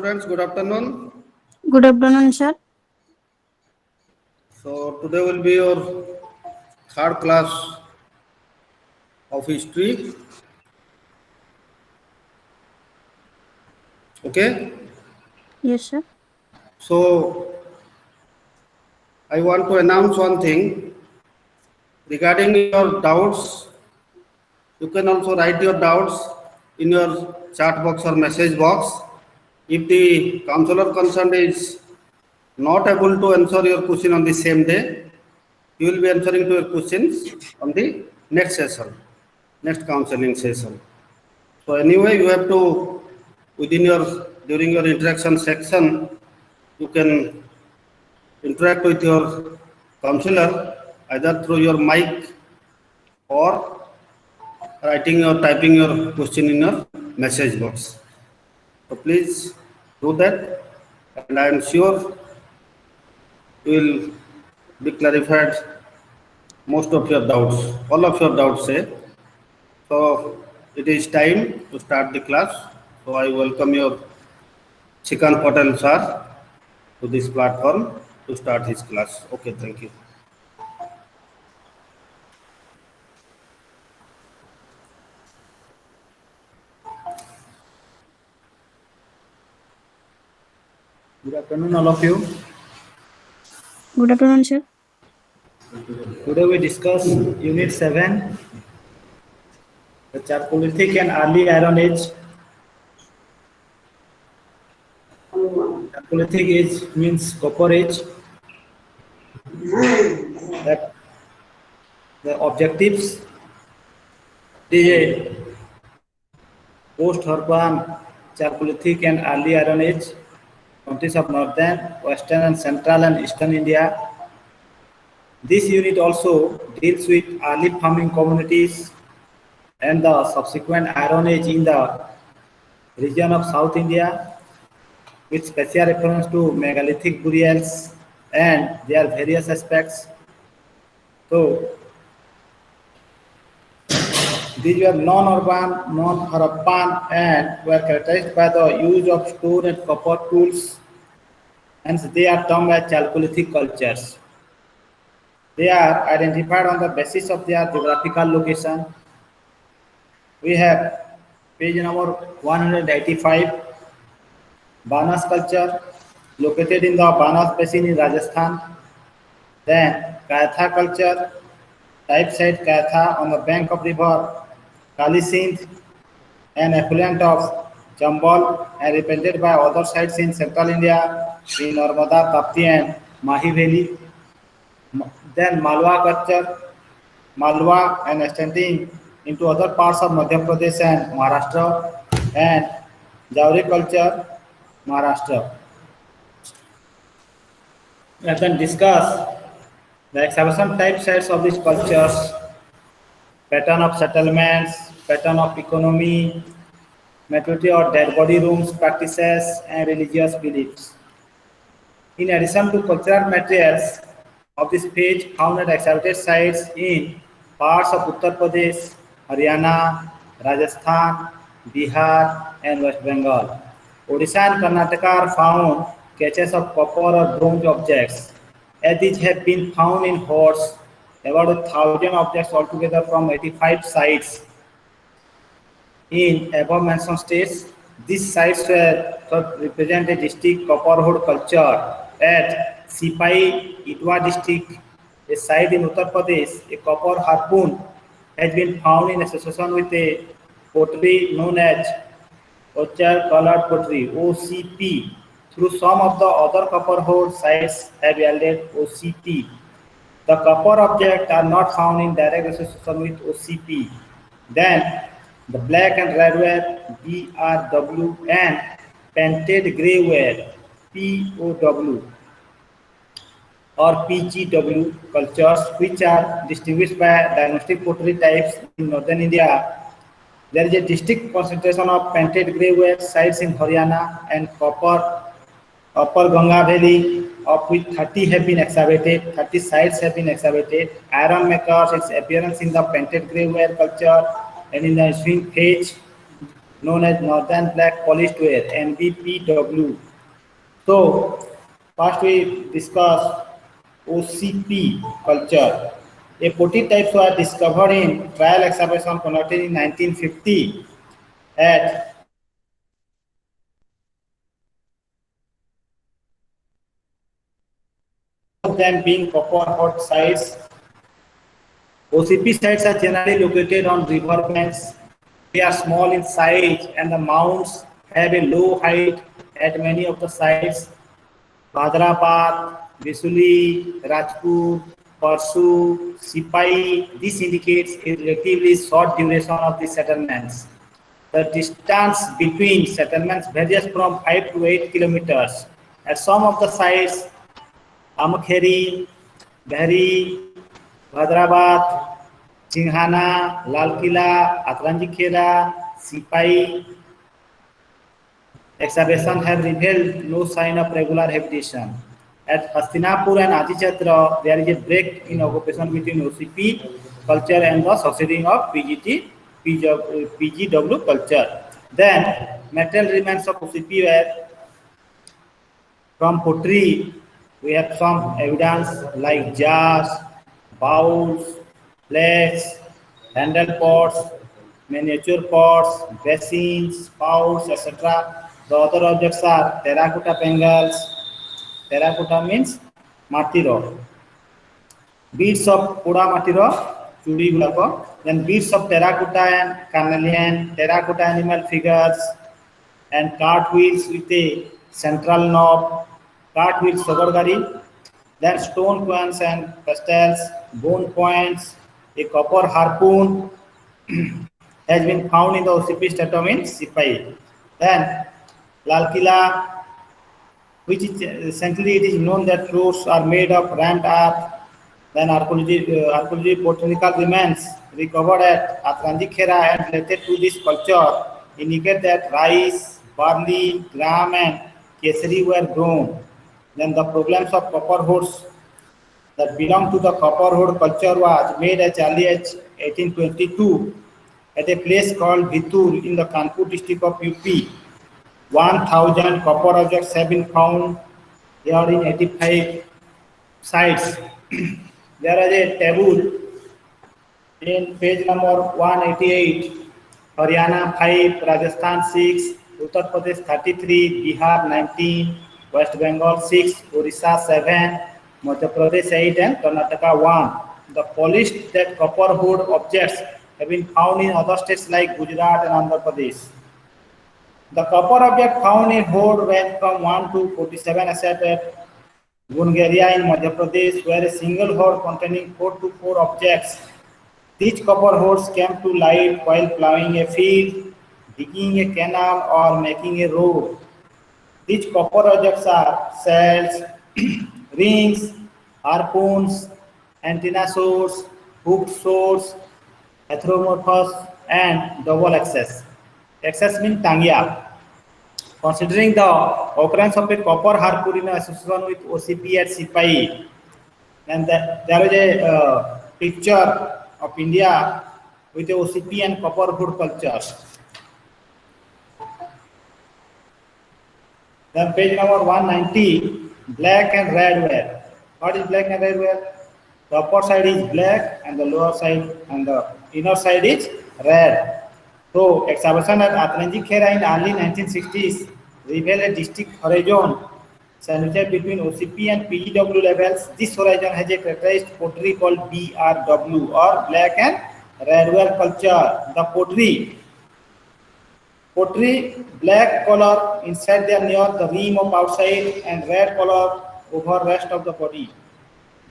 students, good afternoon. Good afternoon, sir. So today will be your third class of history. Okay. Yes, sir. So I want to announce one thing regarding your doubts. You can also write your doubts in your chat box or message box. If the counselor concerned is not able to answer your question on the same day, you will be answering to your questions on the next session, next counseling session. So anyway, you have to during your interaction section, you can interact with your counselor either through your mic or writing or typing your question in your message box. So please do that, and I am sure you will be clarified most of your doubts, all of your doubts. So it is time to start the class. So I welcome your Chikant Patel sir to this platform to start his class. Okay, thank you. Good afternoon, all of you. Good afternoon, sir. Today we discuss Unit 7, the Chalcolithic and Early Iron Age. Chalcolithic age means Copper Age. That the objectives is a post-urban Chalcolithic and Early Iron Age, countries of northern, western, and central and eastern India. This unit also deals with early farming communities and the subsequent Iron Age in the region of South India, with special reference to megalithic burials and their various aspects. So, these were non-urban, non-Harappan, and were characterized by the use of stone and copper tools, hence they are termed as Chalcolithic cultures. They are identified on the basis of their geographical location. We have page number 185, Banas culture, located in the Banas basin in Rajasthan. Then Kaitha culture, type site Kaitha on the bank of river Kali Sindh, an affluent of Chambal, and represented by other sites in central India, in Narmada, Tapti, and Mahi Valley. Then Malwa culture, Malwa, and extending into other parts of Madhya Pradesh and Maharashtra, and Jauri culture, Maharashtra. We can discuss the excavation type sites of these cultures, pattern of settlements, pattern of economy, maturity or dead body rooms practices, and religious beliefs. In addition to cultural materials of this page found at excavated sites in parts of Uttar Pradesh, Haryana, Rajasthan, Bihar, and West Bengal. Odisha and Karnataka are found caches of copper or bronze objects, as these have been found in hoards, about 1,000 objects altogether from 85 sites in above mentioned states. These sites were represent a distinct copperhood culture at Sipai Itwa district, a site in Uttar Pradesh. A copper harpoon has been found in association with a pottery known as ochre colored pottery (OCP). Through some of the other copperhood sites have yielded OCP. The copper objects are not found in direct association with OCP. Then the black and red ware BRW and painted grey ware POW or PGW cultures, which are distinguished by dynastic pottery types in northern India. There is a distinct concentration of painted grey ware sites in Haryana and copper Upper Ganga Valley, of which 30 have been excavated, 30 sites have been excavated. Iron makers, its appearance in the painted grey ware culture and in the ensuing page known as Northern Black Polished Ware, NBPW. So, first we discuss OCP culture. A 40 types were discovered in trial excavation conducted in 1950 at of them being copper hot sites. OCP sites are generally located on river banks. They are small in size and the mounds have a low height at many of the sites. Bhadrabad, Vesuli, Rajpur, Parsu, Sipai. This indicates a relatively short duration of the settlements. The distance between settlements varies from 5 to 8 kilometers. At some of the sites, Amakheri, Behri, Bhadrabad, Chinghana, Lal Kila, Atranjikhera, Sipai, excavation have revealed no sign of regular habitation. At Hastinapur and Adichatra, there is a break in occupation between OCP culture and the succeeding of PGW culture. Then, metal remains of OCP were from pottery. We have some evidence like jars, bowls, plates, handle pots, miniature pots, basins, pouts, etc. The other objects are terracotta bangles. Terracotta means matiro. Beads of poda matiro, chudi gulako. Then beads of terracotta and carnelian, terracotta animal figures, and cartwheels with a central knob, cartwheels sagargari, then stone coins and pastels, bone points, a copper harpoon has been found in the OCP stratum in Sipai. Then Lal Kila, which is essentially it is known that floors are made of rammed earth. Then archaeology botanical remains recovered at Atranjikhera and related to this culture indicate that rice, barley, gram and kesari were grown. Then the problems of copper hoards that belong to the copper hoard culture was made as early as 1822 at a place called Bhitur in the Kanpur district of UP. 1,000 copper objects have been found here in 85 sites. There is a table in page number 188, Haryana 5, Rajasthan 6, Uttar Pradesh 33, Bihar 19, West Bengal 6, Orissa 7, Madhya Pradesh 8 and Karnataka 1. The polished that copper hoard objects have been found in other states like Gujarat and Andhra Pradesh. The copper object found in hoard went from 1 to 47 assets at Gungaria in Madhya Pradesh, where a single hoard containing 4 to 4 objects. These copper hoards came to light while plowing a field, digging a canal, or making a road. These copper objects are shells, rings, harpoons, antenna swords, hooked swords, heteromorphous, and double axis. Axis means tangya. Considering the occurrence of a copper harpoon in association with OCP at Sipai, and there is a picture of India with the OCP and copper hood culture. Then page number 190, black and red ware. What is black and red ware? The upper side is black and the lower side and the inner side is red. So excavation at Atranjikhera in early 1960s revealed a distinct horizon sandwiched between OCP and PGW levels. This horizon has a characterized pottery called BRW or black and red ware culture. The pottery black color inside there near the rim of outside and red color over rest of the body.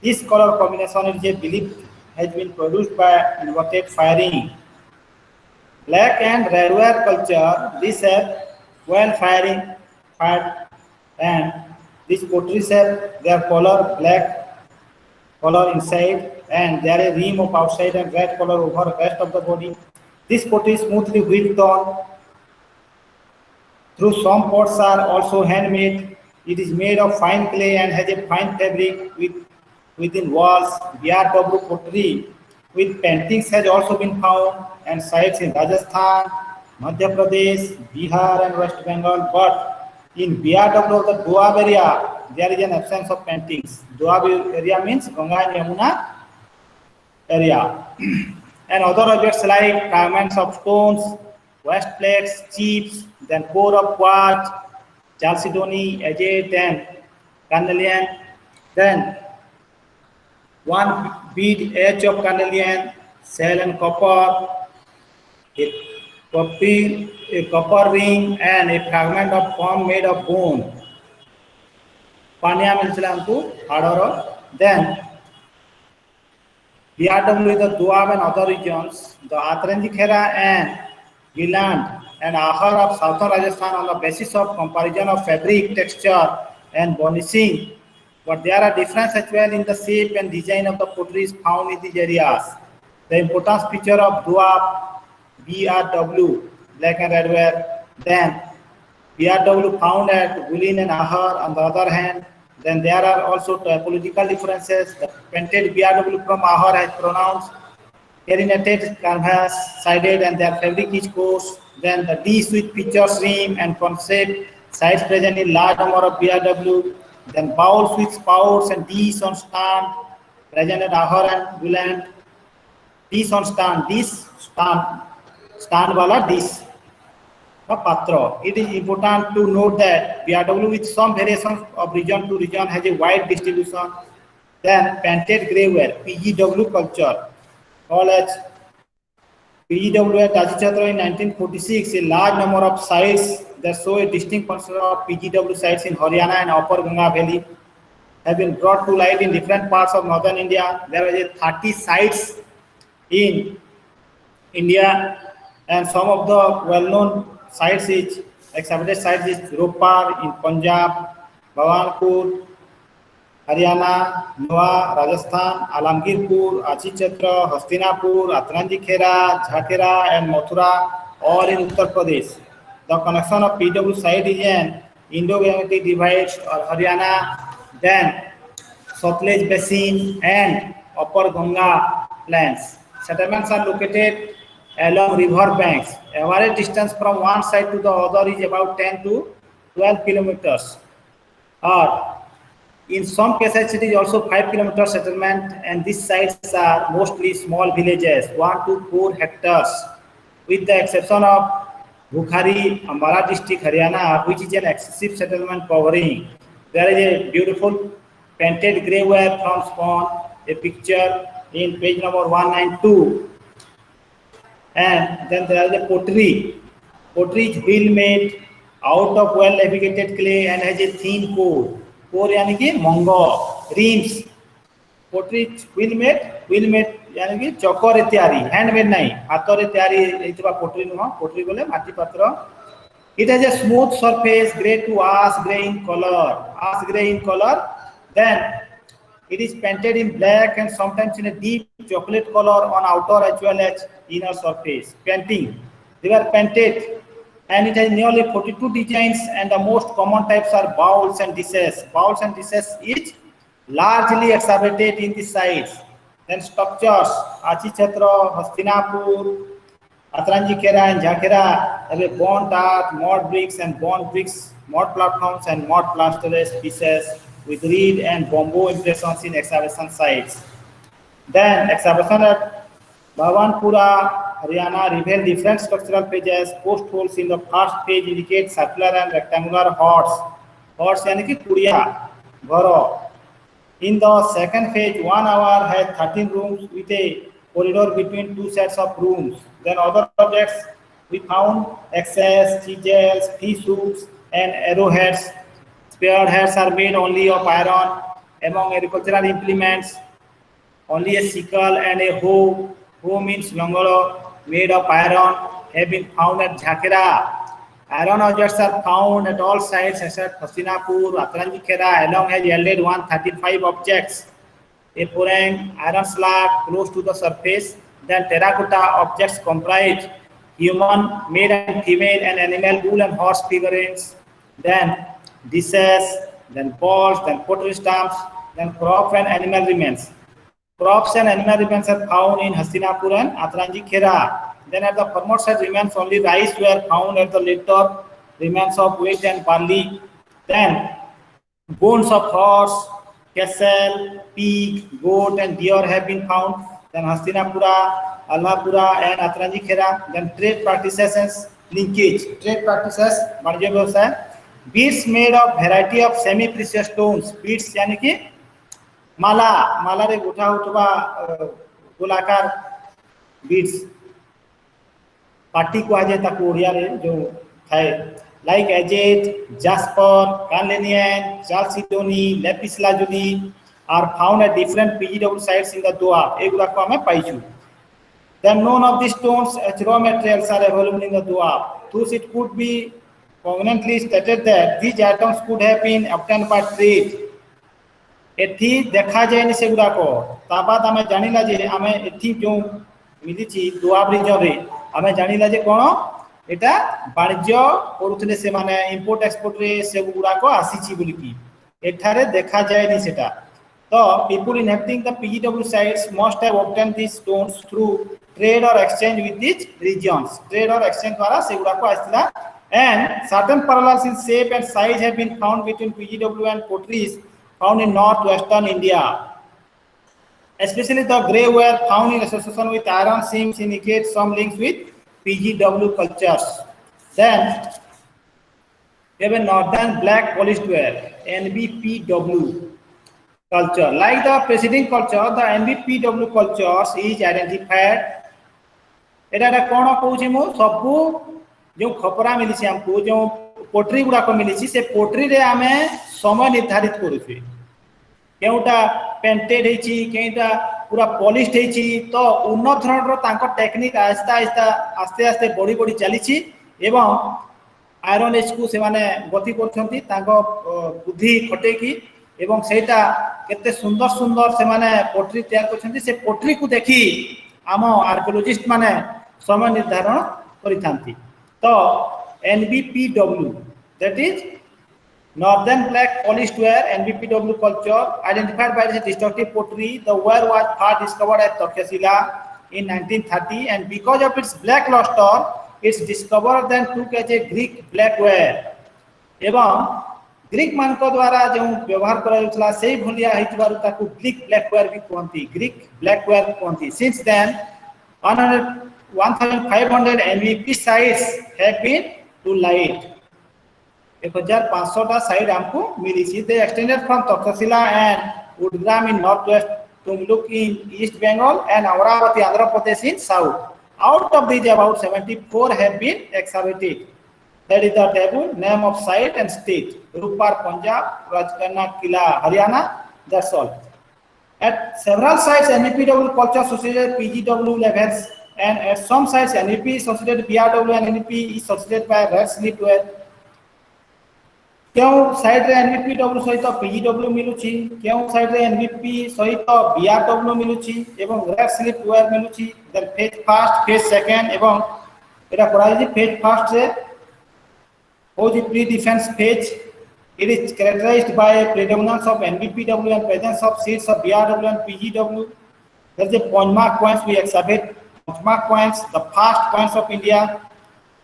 This color combination is a belief has been produced by inverted firing. Black and red ware culture, these have well fired and these potteries have their color black color inside and there is a rim of outside and red color over rest of the body. This pottery is smoothly whipped on. Through some pots are also handmade. It is made of fine clay and has a fine fabric within walls. BRW pottery with paintings has also been found and sites in Rajasthan, Madhya Pradesh, Bihar, and West Bengal. But in BRW, the Doab area, there is an absence of paintings. Doab area means Ganga and Yamuna area. And other objects like fragments of stones, waste plates, chips, then core of quartz, chalcedony, agate, and carnelian. Then one bead edge of carnelian, shell and copper, a copper ring, and a fragment of palm made of bone. Panya मिलता हमको harder. Then BRW is the Doab and other regions, the Atranji Khera and Giland and Ahar of southern Rajasthan on the basis of comparison of fabric, texture, and burnishing. But there are differences as well in the shape and design of the potteries found in these areas. The importance feature of Doab, BRW, black and redware. Then BRW found at Gulin and Ahar on the other hand. Then there are also typological differences. The painted BRW from Ahar has pronounced carinated canvas sided and their fabric is coarse. Then the dish with pictures, rim and concept sides present in large number of BRW. Then bowls with spouts and dish on stand present at Ahar and Guland. Dish on stand, stand wala dish. Patra. It is important to note that BRW with some variations of region to region has a wide distribution. Then painted greyware, PGW culture, called as PGW at Tajichatro in 1946, a large number of sites that show a distinct concept of PGW sites in Haryana and Upper Ganga Valley have been brought to light in different parts of northern India. There are 30 sites in India, and some of the well-known sites is exhibited sites is Ropar in Punjab, Bhawanpur, Haryana, Nuwa, Rajasthan, Alamgirpur, Achichatra, Hastinapur, Atranji Khera, Jhatera, and Mathura, all in Uttar Pradesh. The connection of PW site is an Indo-Gangetic divide or Haryana, then Sutlej Basin and Upper Ganga plains. Settlements are located along river banks. Average distance from one side to the other is about 10 to 12 kilometers. Or in some cases, it is also 5 kilometer settlement, and these sites are mostly small villages, 1 to 4 hectares, with the exception of Bukhari, Ambala district, Haryana, which is an excessive settlement covering. There is a beautiful painted greyware from Spawn, a picture in page number 192. And then there is a pottery. Pottery is wheel made out of well navigated clay and has a thin core. Core यानी कि मंगो rims. Pottery is wheel made यानी कि चौकर तैयारी, handmade नहीं, हाथों तैयारी इतना pottery नुमा, pottery बोले माटी पत्थर. It has a smooth surface, grey to ash grey in color. Then it is painted in black and sometimes in a deep chocolate color on outer as well as inner surface. Painting. They were painted and it has nearly 42 designs, and the most common types are bowls and dishes. Bowls and dishes is largely exhibited in the sites. Then structures, Achichatra, Hastinapur, Atranji Khera and Jhatera have a burnt earth, mud bricks and bone bricks, mud platforms and mud plasterers pieces with reed and bamboo impressions in excavation sites. Then excavation at Bhawanpura, Haryana reveal different structural phases. Post holes in the first page indicate circular and rectangular huts. Huts यानी कि कुड़िया, घरों. In the second phase, 1 hour has 13 rooms with a corridor between two sets of rooms. Then other objects we found axes, chisels, fish hooks, and arrowheads. Spearheads are made only of iron. Among agricultural implements, only a sickle and a hoe. Hoe means longolo, made of iron, have been found at Jhatera. Iron objects are found at all sites except Hastinapur, Atranji Khera, along has yielded 135 objects. A porang, iron slab close to the surface. Then terracotta objects comprise human, male and female, and animal, bull and horse figurines. Then dishes, then balls, then pottery stamps, then crop and animal remains. crops and animal remains are found in Hastinapur and Atranji Khera. Then at the former side remains only rice were found at the later remains of wheat and barley. Then bones of horse, camel, pig, goat and deer have been found. Then Hastinapura, Alhapura and Atranji Khera. Then trade practices and linkage. Trade practices, वाणिज्य व्यवसाय. Beads made of variety of semi-precious stones. Beads यानी कि माला, माला रे गुठा उठवा गोलाकार beads. Party को आजे तक ओडिया रे जो है like agate, jasper, carnelian, chalcedony, lapis lazuli are found at different PGW sites in the Doab. एगुला को हमें पाइचु. Then none of these stones as raw materials are available in the Doab. Thus it could be conveniently stated that these items could have been obtained by trade. एठी देखा जाए नि सेगुड़ा को ताबाद हमें जानिला जे हमें एठी जो मिलिची दोआब रीजन रे हमें जानिला जे कोन एटा वाणिज्य करूथले से माने इंपोर्ट एक्सपोर्ट रे सेगुड़ा को आसीची बोली की एठारे देखा जाए नि सेटा तो people inhabiting the PGW sites must have obtained these stones through trade or exchange with these regions. Trade or exchange द्वारा सेगुड़ा को आसीला and certain parallels in shape and size have been found between PGW and potteries found in northwestern India. Especially the grey ware found in association with iron seams indicate some links with PGW cultures. Then we have a northern black polished ware, NBPW culture. Like the preceding culture, the NBPW cultures is identified. एटा कोन कहूची मु सबु जो खपरा मिलिछि हमको जो pottery गुडा को मिलिछि से pottery रे हमें समय निर्धारित करूछि केउटा पेंटेड हेछि केउटा पूरा पॉलिश्ड हेछि तो उन्नत धरणर तांको टेक्निक आस्ते आस्ते बड़ी बड़ी चलीछि एवं आयरन एज को से माने गति करछंती तांको बुद्धि खटे की एवं सेटा केते सुंदर सुंदर से माने पोट्री तैयार करछंती से पोट्री को देखि आम आर्कियोलॉजिस्ट माने समय निर्धारण करिथांती तो NBPW that is northern black polished ware NBPW culture identified by the destructive pottery. The ware was first discovered at Takshashila in 1930 and because of its black luster its discoverer then took as a Greek black ware एवं Greek मान को द्वारा जो व्यवहार करा जाउतला सेही भलिया हितबारु ताकू Greek black ware भी कहंती ग्रीक ब्लैक वेयर कहंती since then 1500 MVP sites have been to light 1500 टा साइड हमको मिली थी they extended from Takshashila and Udgram in northwest Tumluk in East Bengal and Amravati Andhra Pradesh in south. Out of these about 74 have been excavated. That is the table name of site and state. Rupar Punjab, Rajkana Kila Haryana, that's all. At several sites NBPW culture associated PGW levels and at some sites NBP associated BRW and NBP is associated by red slip ware. क्यों site रे NBPW सहित PGW मिलुची क्यों site रे NBP सहित BRW मिलुची एवं red slip ware मिलुची then phase first phase second एवं एटा कराई फेज फर्स्ट रे हो जी pre defence phase it is characterized by a predominance of NBPW and presence of seeds of BRW and PGW. There is a point mark coins we excavate point mark coins the first coins of India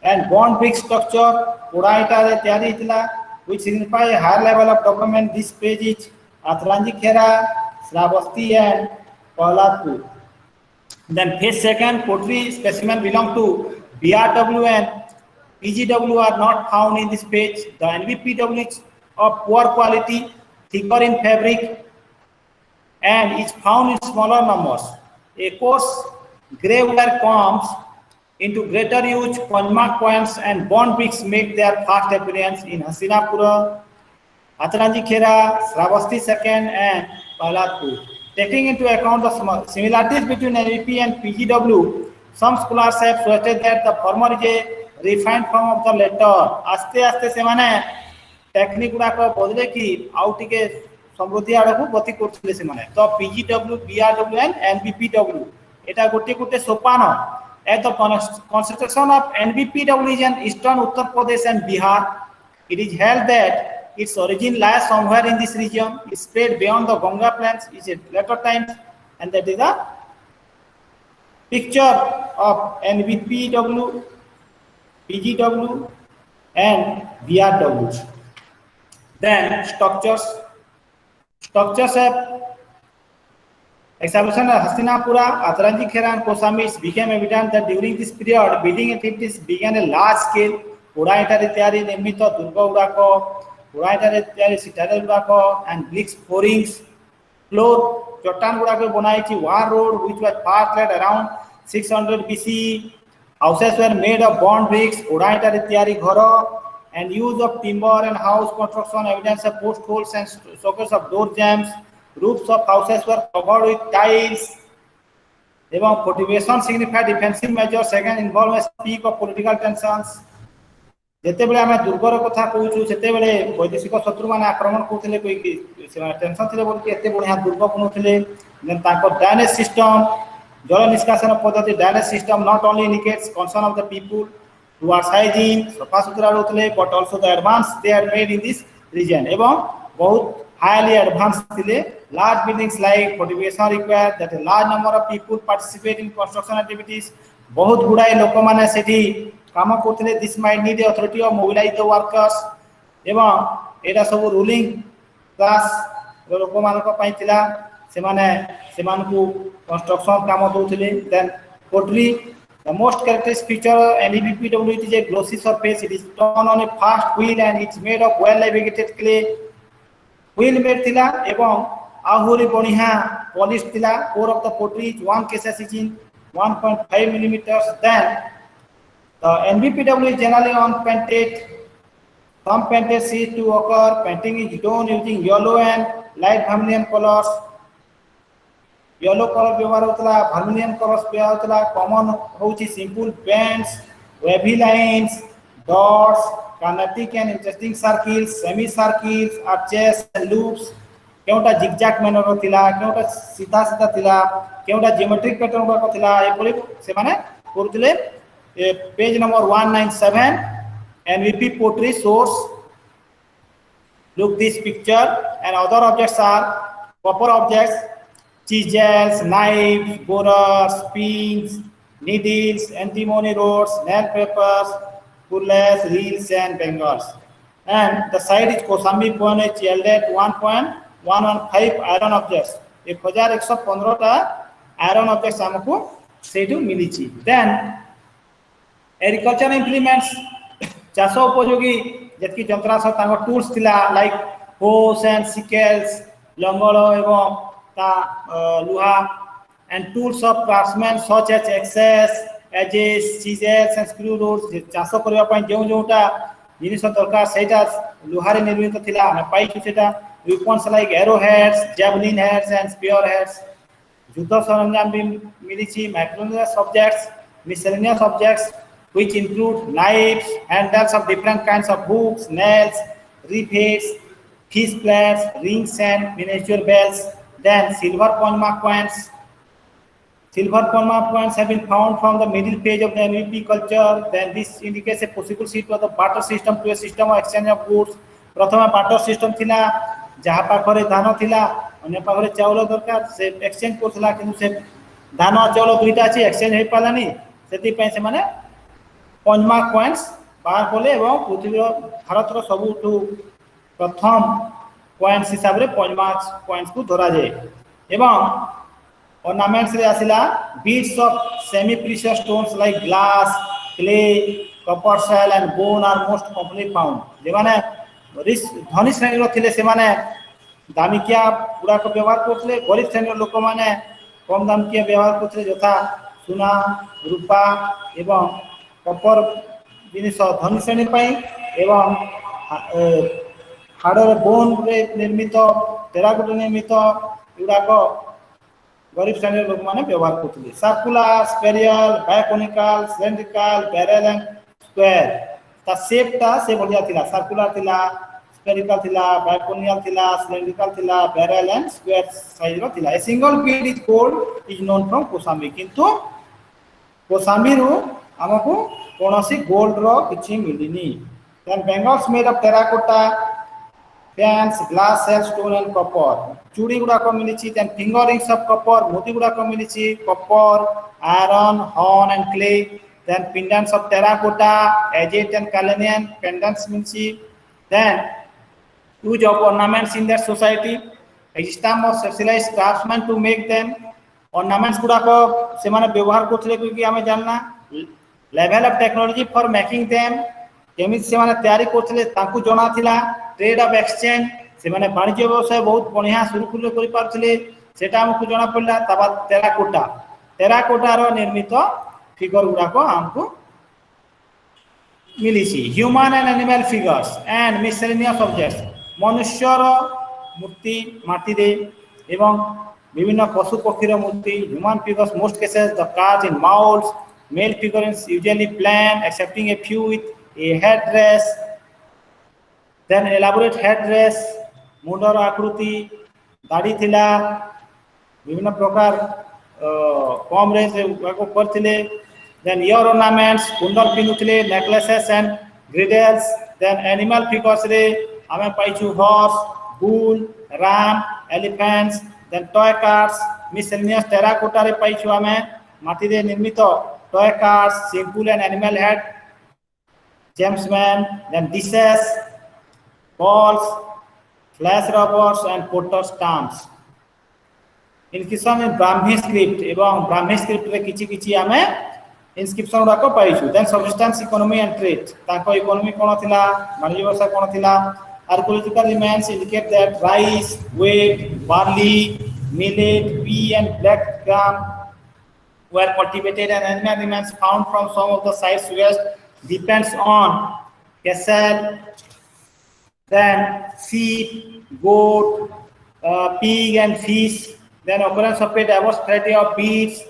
and bond brick structure पुराइटा रे तैयारी हितला which signify a higher level of development. This page is Atranji Khera, Shravasti and Pahladpur. Then phase second pottery specimen belong to BRW and PGW are not found in this page. The NBPW is of poor quality, thicker in fabric and is found in smaller numbers. A coarse grey ware comes into greater use. Punjmark coins and bond bricks make their first appearance in Hastinapura, Atranji Khera, Shravasti second and Pahladpur. Taking into account the similarities between NBP and PGW, some scholars have suggested that the former is a refined form of the latter. आस्ते आस्ते से माने technique गुडा को बदले की आउ टिके समृद्धि आडकू गति करथले से माने तो PGW, BRW and NBPW एटा गोटे गोटे सोपान. At the concentration of NBPW is in eastern Uttar Pradesh and Bihar. It is held that its origin lies somewhere in this region. It spread beyond the Ganga plains. Is at later times and that is a picture of NVPW, PGW, and BRW. Then structures have excavation at Hastinapura, Atranji Khera, and Kosamis became evident that during this period, building activities began a large scale. Nirmito Durga Udako, Citadel Udako, and bricks pourings. Floor Chotan Udako Bonaichi War Road, which was first laid around 600 BC. Houses were made of bond bricks, Ghoro, and use of timber and house construction, evidence of post holes and sockets of door jambs. Roofs of houses were covered with tiles. Even fortification signified defensive measures, second involved a peak of political tensions. ଯେତେବେଳେ ଆମେ ଦୁର୍ଗର କଥା କହୁଛୁ ସେତେବେଳେ ବୈଦେଶିକ ଶତ୍ରୁମାନେ ଆକ୍ରମଣ କରୁଥିଲେ ଟେନସନ୍ ଥିଲେ ବୋଲିକି ଏତେ ବଢ଼ିଆ ଦୁର୍ଗ ବନଉଥିଲେ ତାଙ୍କ ଡ୍ରେନେଜ୍ ସିଷ୍ଟମ୍ ଜଳ ନିଷ୍କାସନ ପଦ୍ଧତି drainage system not only indicates concern of the people towards hygiene ସଫାସୁତୁରା ରହୁଥିଲେ but also the advance they had made in this region ଏବଂ ବହୁତ highly advanced ଥିଲେ large buildings like fortification required that a large number of people participate in construction activities ବହୁତ ଗୁଡ଼ାଏ ଲୋକମାନେ ସେଠି काम करते this might need the authority of mobilise the workers एवं एटा सब रूलिंग क्लास लोक मानक पई थिला से माने सेमान को कंस्ट्रक्शन काम दोथिले then pottery the most characteristic feature NEBPW it is a glossy surface it is turn on a fast wheel and it's made of well levigated clay wheel made थिला एवं आहुरी बणिया पॉलिश थिला core of the pottery is 1 cases is in 1.5 millimetres then the NBPW is generally unpainted. Some painted sheets to occur. Painting is done using yellow and light vermilion colors. Yellow color व्यवहार होतला, vermilion colors व्यवहार होतला. Common होची simple bands, wavy lines, dots, kinetic and interesting circles, semicircles, arches and loops. केउटा zigzag manner होतिला, केउटा सीधा सीधा थिला, केउटा geometric pattern को थिला. ए परि से माने करथिले page number 197 NVP pottery source. Look this picture and other objects are copper objects, chisels, knives, borers, pins, needles, antimony rods, nail papers, pulleys, reels and bangles. And the side is Kosambi point yielded 1.115 iron objects. 1115 टा iron objects हमको Sethu मिलीची. Then agriculture implements चाष उपयोगी जतकी जंत्रांश तांको tools थिला like होस and sicles लंगल एवं ता लुहा and tools of craftsmen such as axes adzes चीजेस एंड स्क्रू रोड्स चाष करबा पई जोटा जिनिस दरकार सेटा लुहारे निर्मित थिला हम पाई सेटा weapons like arrow heads javelin heads and spear heads युद्ध सरंजाम भी मिलीची miscellaneous objects miscellaneous objects which include knives, handles of different kinds of hooks, nails, rivets, fish plates, rings and miniature bells. Then silver Ponma coins. Silver Ponma coins have been found from the middle page of the NVP culture. Then this indicates a possible shift of the barter system to a system of exchange of goods. प्रथम barter system थिला जहाँ पाखरे धान थिला अन्य पाखरे चावल दरकार से exchange करथिला किंतु से धान और चावल दुईटा अछि exchange हे पालानी सेति पय से माने पंजमा कॉइन्स बाहर खोले एवं पृथ्वी भारत सबुठू प्रथम कॉइन्स हिसाब रे पंजमा कॉइन्स को धरा जाए एवं ऑर्नामेंट्स रे आसिला beads of semi precious stones like glass clay copper shell and bone are most commonly found जे माने धनी श्रेणी रो थिले से माने दामिकिया पूरा को व्यवहार करथले गरीब श्रेणी रो लोक माने कम दाम के व्यवहार करथले जथा सोना रूपा एवं कॉपर जिनिस धनी श्रेणी पाई एवं हाड़र बोन रे निर्मित टेराकोटा निर्मित गुड़ाक गरीब श्रेणी लोक मैंने व्यवहार करते circular spherical biconical cylindrical barrel and square ता शेपटा से बढ़िया थिला सर्कुलर थिला स्पेरिकल थिला बायोकोनिकल थिला सिलिंड्रिकल थिला बैरेल एंड स्क्वायर साइज रो थिला a single bead is gold is known from Kosambi किंतु कोसाम्बी रो हमको कोनोसी गोल्ड रो किछि मिलिनी then bangles made of terracotta pans, glass, shell, stone and copper. Chudi gudako milichi, then finger rings of copper, moti gudako milichi, copper, iron, horn and clay. Then pendants of terracotta, agate and Calenian pendants milichi. Then use of ornaments in that society. Existence of specialized craftsmen to make them. Ornaments gudako semane ବ୍ୟବହାର କରୁଥିଲେ कि ଆମେ जानना. Level of technology for making them. केमिति सेमाने तैयारी करथिले ताकू जणा थिला. ट्रेड ऑफ एक्सचेंज सेमाने वाणिज्य व्यवसाय बहुत बढ़िया शुरू करि पारथिले सेटा हमकु जणा पड़ला. तबा टेराकोटा रो निर्मित फिगर गुडाको हमकु मिलिछि. Human and animal figures and miscellaneous objects मनुष्य रो मूर्ति माटी रे एवं विभिन्न पशु पक्षी रो मूर्ति. Human figures most cases the कार्स in moulds. Male figurines usually plain, excepting a few with a headdress. Then elaborate headdress, मुंडर आकृति, दाढ़ी थिला, विभिन्न प्रकार कम रे से को करथिले. Then ear ornaments, कुंडल पिनुथिले, necklaces and girdles. Then animal figures रे हमें पाइछु horse, bull, ram, elephants. Then toy cars, miscellaneous terracotta रे पाइछु हमें माटी रे निर्मित toy cars, simple and animal head, gemsman, then dishes, balls, flash rubbers and potter stamps. Inscription in Brahmi script एवं Brahmi script रे किछि आमे inscription गुडाको पाइछु. Then subsistence economy and trade ताको इकोनॉमी कोन थिला, वाणिज्य व्यवसाय कोन थिला. Archaeological remains indicate that rice, wheat, barley, millet, pea and black gram were cultivated, and animal remains found from some of the sites west depends on cattle, then sheep, goat, pig and fish. Then occurrence of a diverse variety of beads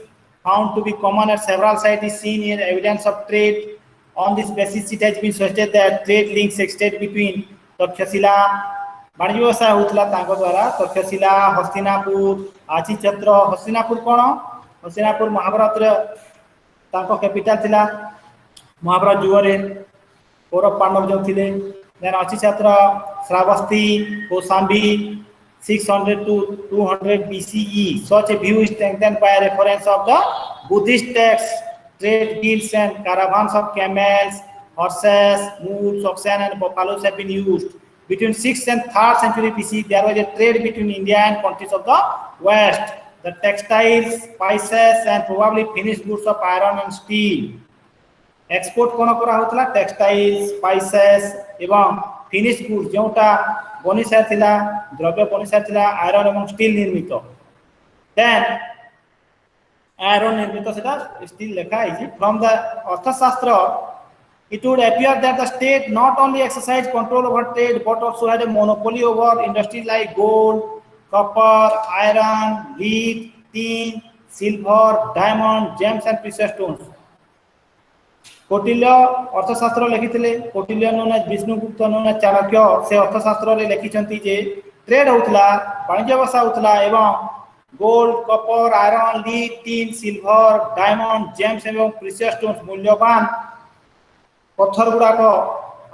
found to be common at several sites is seen in evidence of trade. On this basis, it has been suggested that trade links extend between Takshashila वाणिज्य व्यवसाय होतला तांको द्वारा तक्षशिला, हस्तिनापुर, आची छत्र. हस्तिनापुर कोन? हस्तिनापुर महाभारत तांको capital थिला. महाभारत जुगरे कौरव पांडव जो थिले. देन आची छत्र Shravasti, Kaushambi 600 to 200 BCE. Such a view is strengthened by a reference of the Buddhist texts. Trade guilds and caravans of camels, horses, mules, oxen and buffaloes have been used. Between 6th and 3rd century BC, there was a trade between India and countries of the West. The textiles, spices and probably finished goods of iron and steel. Export कोन करा होतला? Textiles, spices एवं finished goods जोटा बनिसा थिला, द्रव्य बनिसा थिला, iron एवं steel निर्मित. Then iron निर्मित सेटा स्टील लेखा है. फ्रॉम द अर्थशास्त्र it would appear that the state not only exercised control over trade but also had a monopoly over industries like gold, copper, iron, lead, tin, silver, diamond, gems and precious stones. Kautilya अर्थशास्त्र लिखिथिले. कौटिल्य नोना विष्णुगुप्त नोना चाणक्य से अर्थशास्त्र रे लिखिछंती जे trade होतला, वाणिज्य व्यवसाय होतला एवं gold, copper, iron, lead, tin, silver, diamond, James एवं प्रीशियस स्टोन्स मूल्यवान पत्थर गुडाक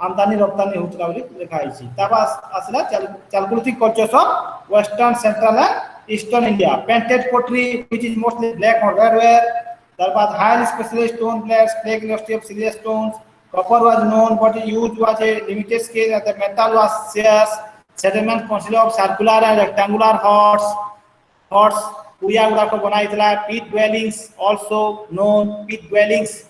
आमदानी रप्तानी होतला बोली लिखा आइछि. ताबा आसला chalcolithic cultures of western, central and eastern India. Painted pottery which is mostly black और रेड वेयर. तारबाद highly specialized stone plates, flake industry of siliceous stones. Copper was known but its use was a limited scale and the metal was scarce. Settlement consisted of circular and rectangular huts. पुरिया गुडाक बनाइतला. Peat dwellings also known, peat dwellings.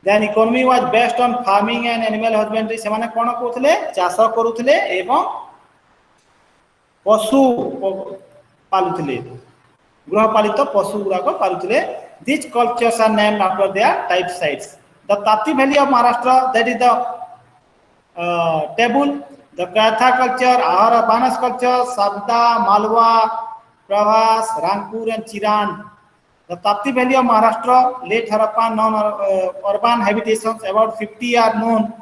Then economy was based on farming and animal husbandry. सेमाने कोन कोथले? चाष करूथले एवं पशु पालुथले. गृहपालित पशु गुडाक पालुथले. These cultures are named after their type sites. The Tapti Valley of Maharashtra, that is the table. The Katha culture, Ahara Banas culture, Sabda, Malwa, Pravas, Rangpur and Chiran. The Tapti Valley of Maharashtra, late Harappan non-urban habitations, about 50 are known.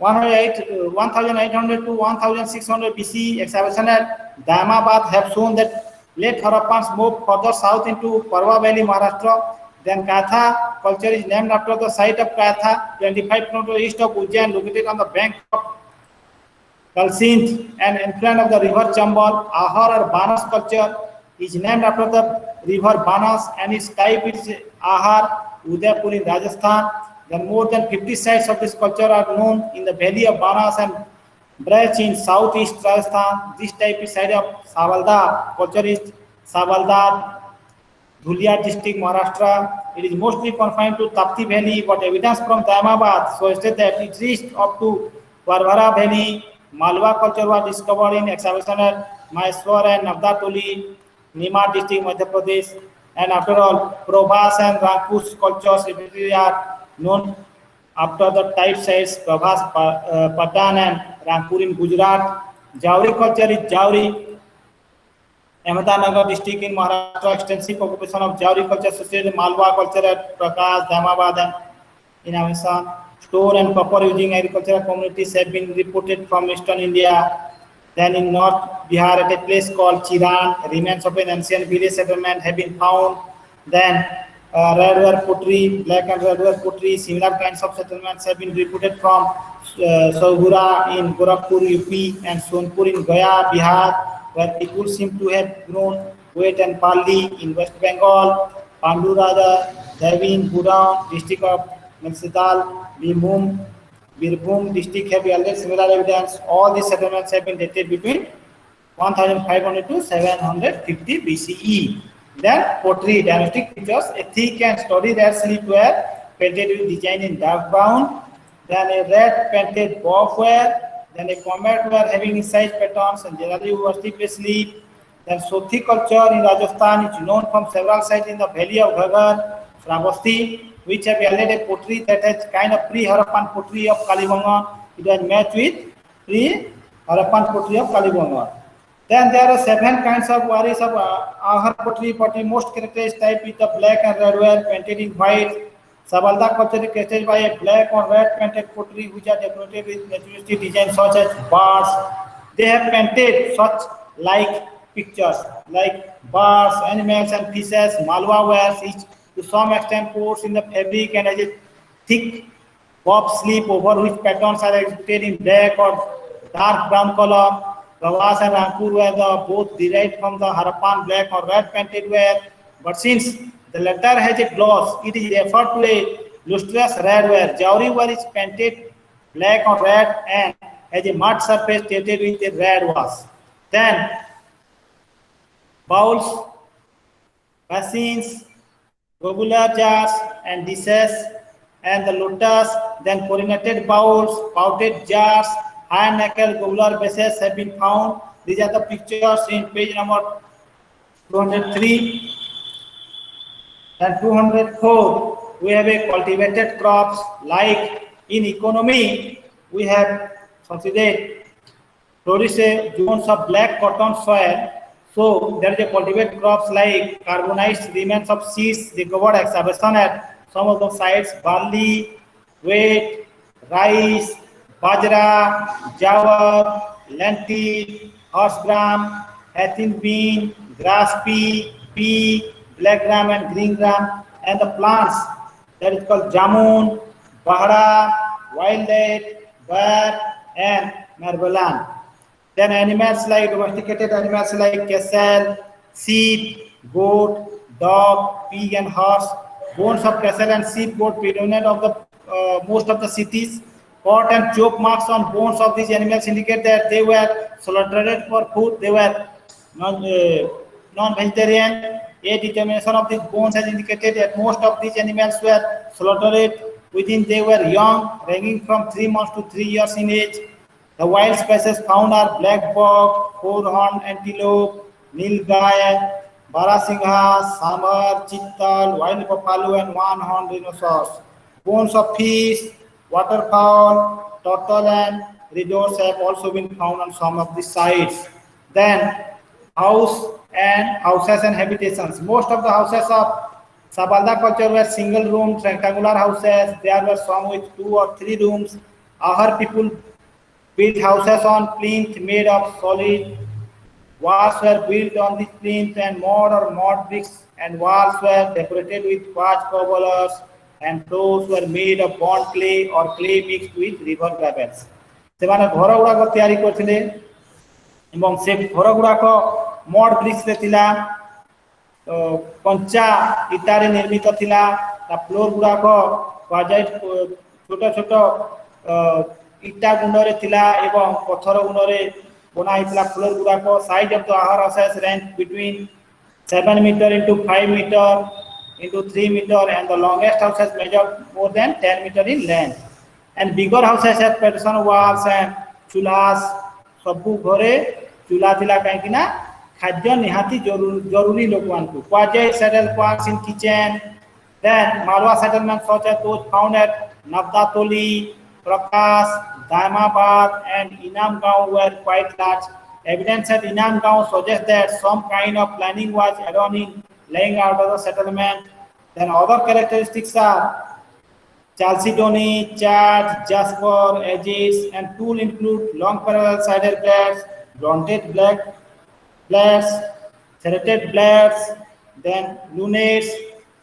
1800 to 1600 BC excavation at Daimabad have shown that late Harappans moved further south into Parva Valley, Maharashtra. Then Katha culture is named after the site of Katha, 25 km east of Ujjain, located on the bank of Kalsint, an influent of the river Chambal. Ahar or Banas culture is named after the river Banas and its type is Ahar, Udaipur in Rajasthan. Then more than 50 sites of this culture are known in the valley of Banas and branch in southeast Rajasthan. This type is site of Savalda culture is Savalda, Dhulia district, Maharashtra. It is mostly confined to Tapti Valley, but evidence from Daimabad shows that it reached up to Varvara Valley. Malwa culture was discovered in excavation at Maheswar and Navdatoli, Nimar district, Madhya Pradesh. And after all, Probhas and Rangpur's cultures are known after the type sites Prabhas, Patan and Rangpur in Gujarat. Jauri culture is Jauri, Ahmednagar district in Maharashtra. Extensive occupation of Jauri culture associated with Malwa culture at Prakash, Daimabad and in Assam. Stone and copper using agricultural communities have been reported from eastern India. Then in North Bihar at a place called Chiran, remains of an ancient village settlement have been found. Then redware pottery, black and redware pottery, similar kinds of settlements have been reported from Saugura in Gorakhpur, UP and Sonpur in Gaya, Bihar, where people seem to have grown wheat and barley. In West Bengal, Panduraja, Devin, Budaun, district of Mansidal, Birbhum district have yielded similar evidence. All these settlements have been dated between 1500 to 750 BCE. Then pottery, dynastic features, a thick and sturdy red sleeve ware painted with design in dark brown. Then a red painted bow ware. Then a combat ware having incised patterns and generally worsted sleeve. Then Sothi culture in Rajasthan is known from several sites in the valley of Ghaggar, Shravasti, which have yielded a pottery that has kind of pre-Harappan pottery of Kalibanga. It was matched with pre-Harappan pottery of Kalibanga. Then there are 7 kinds of varieties of Ahar pottery, but the most characteristic type is the black and red ware painted in white. Sabalda culture is characterized by a black or red painted pottery which are decorated with naturalistic designs such as birds. They have painted such like pictures like birds, animals and fishes. Malwa wears each to some extent coats in the fabric and has a thick bob sleeve over which patterns are executed in black or dark brown color. Pravas and Rangpur were both derived from the Harappan black or red painted ware, but since the latter has a gloss, it is referred to a lustrous red ware. Jauri ware is painted black or red and has a mud surface tinted with a red wash. Then bowls, basins, globular jars and dishes and the lotus, then coronated bowls, pouted jars, high-knuckled globular vases have been found. These are the pictures in page number 203 and 204. We have a cultivated crops like in economy we have considered produce zones of black cotton soil. So there is a cultivated crops like carbonized remains of seeds recovered excavation at some of the sites, barley, wheat, rice, bajra, jawar, lentil, horse gram, Hathin bean, grass pea, black gram and green gram, and the plants that is called jamun, bahra, wild date, bear, and marbelan. Then animals like domesticated animals like cattle, sheep, goat, dog, pig, and horse. Bones of cattle and sheep, goat predominate of the most of the cities. Cut and choke marks on bones of these animals indicate that they were slaughtered for food. They were non-vegetarian. A determination of these bones has indicated that most of these animals were slaughtered within they were young, ranging from 3 months to 3 years in age. The wild species found are black buck, four-horned antelope, nilgai, barasingha, sambar, chital, wild buffalo, and one-horned rhinoceros. Bones of fish, waterfowl, turtle, and resorts have also been found on some of the sites. Then houses and habitations. Most of the houses of Sabalda culture were single room rectangular houses. There were some with 2 or 3 rooms. Ahar people built houses on plinth made of solid. Walls were built on this plinth and mud bricks, and walls were decorated with quartz cobblers, and floors were made of burnt clay or clay mixed with river gravels. ସେମାନେ ଘର ଗୁଡାକ ତିଆରି କରିଥିଲେ ଏବଂ ସେ ଘର ଗୁଡାକ ମଡ BRICS ରେ ଥିଲା कंचा इटारे निर्मित थिला ता फ्लोर गुड़ाक क्वाजाइट छोट छोट इटा गुंडरे थिला एवं पत्थर गुंडरे बना हितला फ्लोर गुड़ाक साइज ऑफ द आहार assess range between 7 meter into 5 meter into 3 meter and the longest houses measured more than 10 meter in length and bigger houses had partition walls and chulhas सबु घरे चूल्हा थिला काहे कि ना खाद्य निहाती जरूरी लोगवान को quartzite settle points in kitchen then Malwa settlements such as those found at Navdatoli, Prakash, Daimabad and Inamgaon were quite large. Evidence at Inamgaon suggests that some kind of planning was done in laying out of the settlement. Then other characteristics are chalcedony, charge, jasper, edges and tool include long parallel sided blades, blunted blades, serrated blades, then lunates.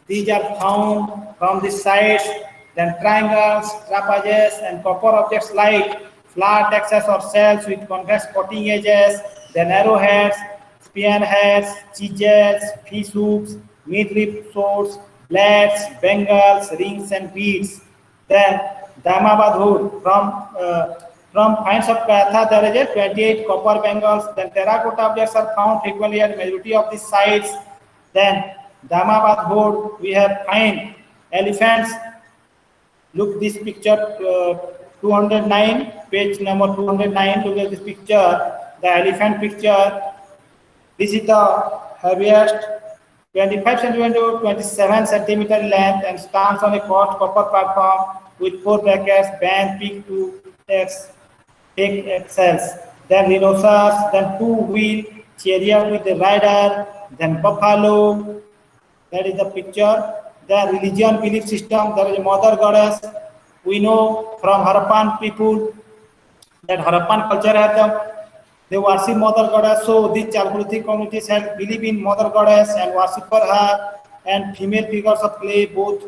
These are found from the sides, then triangles, trapezoids, and copper objects like flat axes or shells with convex cutting edges, then arrowheads, spearheads, chisels, fish hooks, mid-rib swords, blades, bangles, rings, and beads. Then Daimabad hood from finds of Katha there is a 28 copper bangles. Then terracotta objects are found frequently at majority of the sites. Then Daimabad hood we have find elephants. Look this picture 209 page number 209. Look at this picture, the elephant picture. This is the heaviest 25 cm to 27 cm length and stands on a curved copper platform with 4 brackets, band, peak to take axles. Then rhinoceros, then 2-wheel chariot with the rider, then buffalo. That is the picture. The religion belief system, there is a mother goddess. We know from Harappan people that Harappan culture had they worship mother goddess. So these Chalcolithic communities had believe in mother goddess and worship for her, and female figures of clay both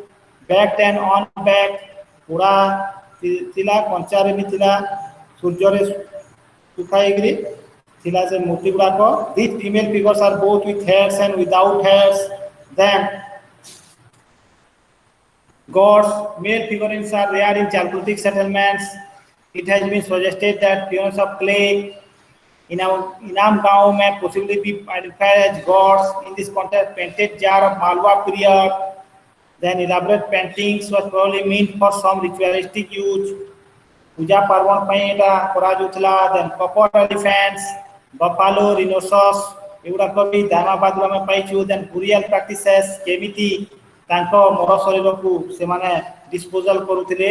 backed and on back. Pura tila konchare ni tila surjore sukhai tila se murti gudako. These female figures are both with hairs and without hairs. Then gods, male figurines are rare in Chalcolithic settlements. It has been suggested that pions of clay in Inamgaon may possibly be identified as gods. In this context, painted jar of Malwa period, then elaborate paintings was probably meant for some ritualistic use. Puja Parvan ପାଇଁ ଏଟା କରାଯାଉଥିଲା. Then copper elephants, buffalo, rhinoceros ଏଗୁଡାକ ବି ଦାଇମାବାଦରୁ ଆମେ ପାଇଛୁ. Then burial practices କେମିତି ତାଙ୍କ ମର ଶରୀରକୁ ସେମାନେ disposal କରୁଥିଲେ.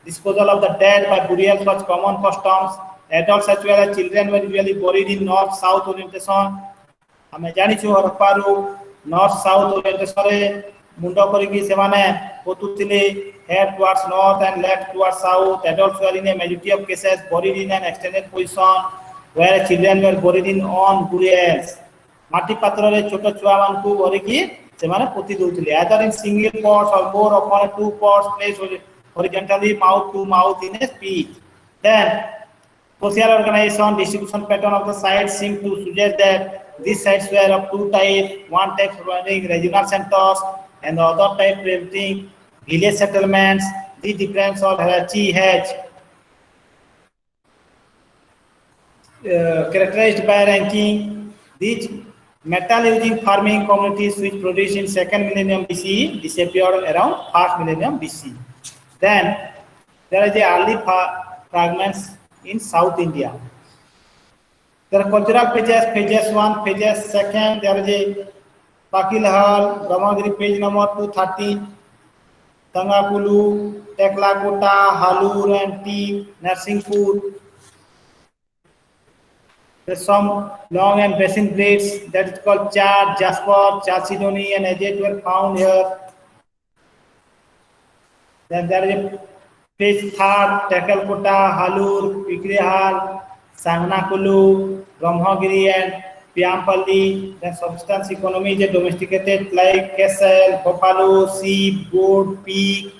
Disposal of the dead by burial was common customs. Adults as well as children were usually buried in north-south orientation. ଆମେ ଜାଣିଛୁ ହରପ୍ପାରୁ north-south orientation ରେ ମୁଣ୍ଡ କରିକି ସେମାନେ ପୋତୁଥିଲେ. Head towards north and left towards south. Adults were in a majority of cases buried in an extended position, where children were buried in on burials. ମାଟି ପାତ୍ରରେ ଛୋଟ ଛୁଆମାନଙ୍କୁ ଭରିକି ସେମାନେ ପୋତି ଦଉଥିଲେ. Either in single pots or more upon 2 pots placed horizontally mouth to mouth in a speech. Then social organization, distribution pattern of the sites seem to suggest that these sites were of 2 types. One type representing regional centers and the other type representing village settlements. The difference of hierarchy has characterized by ranking. These metal using farming communities which produced in 2nd millennium BCE disappeared around 1st millennium BCE. Then there is the early fragments in South India. There are cultural pages, pages 1, pages 2nd. There is a Pakilhal, Brahmagiri page number 230, Tangakulu, Teklakota, Halur and T, Narsingpur. There's some long and basin blades that is called chard, jasper, chalcedony and agate were found here. Then there is a page 3rd, Tekalkota, Halur, Pikrihal, Sangnakulu, Brahmagiri and Piampalli. Then subsistence economy is domesticated like castle, buffalo, sheep, goat, pig.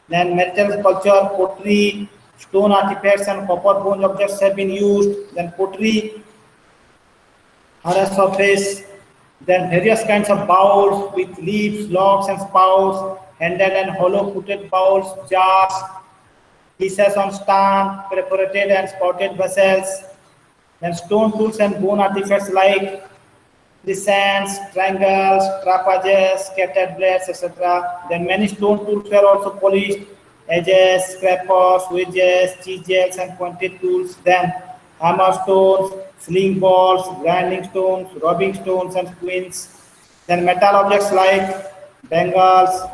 Then metal culture, pottery, stone artifacts and copper bronze objects have been used. Then pottery on a surface. Then various kinds of bowls with leaves, logs, and spouts, handled and hollow-footed bowls, jars, pieces on stand, perforated and spouted vessels. Then stone tools and bone artifacts like crescents, triangles, trapezoids, scattered blades, etc. Then many stone tools were also polished, edges, scrapers, wedges, chisels, and pointed tools. Then hammer stones, sling balls, grinding stones, rubbing stones, and queens. Then metal objects like bangles,